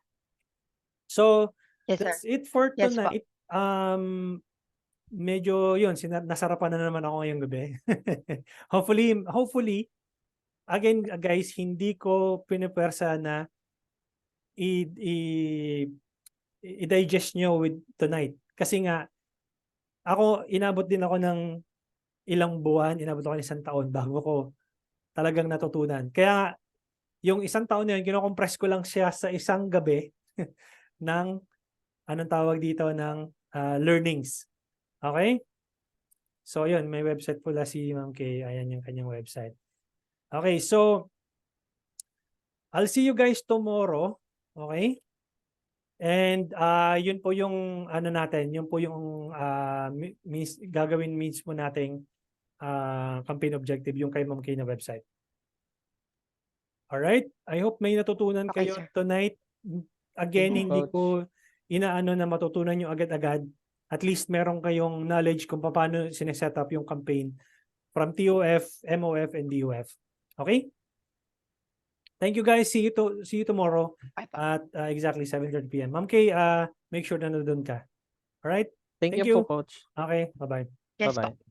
So, Yes, sir. that's it for Yes, po. tonight. Medyo yun, nasarapan na naman ako ngayong gabi. Hopefully, again guys, hindi ko pinipwersa na i-digest nyo with tonight. Kasi nga, inabot din ako ng ilang buwan, inabot ako ng isang taon bago ko talagang natutunan. Kaya yung isang taon na yun, kinocompress ko lang siya sa isang gabi ng, anong tawag dito, ng learnings. Okay? So, yun, may website pula si Ma'am Kay. Ayan yung kanyang website. Okay, so, I'll see you guys tomorrow. Okay? And yun po yung natin, yun po yung gagawin mismo nating campaign objective, yung kay Ma'am Kay na website. Alright? I hope may natutunan Okay, kayo sir. tonight. Again, Thank you, hindi Coach. ko inaano na matutunan nyo agad-agad. At least meron kayong knowledge kung paano sineset up yung campaign from TOF, MOF, and DOF. Okay? Thank you guys. See you tomorrow Bye po. at exactly 7:30 p.m. Ma'am Kay, make sure na nandun ka. Alright? Thank Thank you you. po, Coach. Okay, bye-bye. Yes, po. Bye-bye.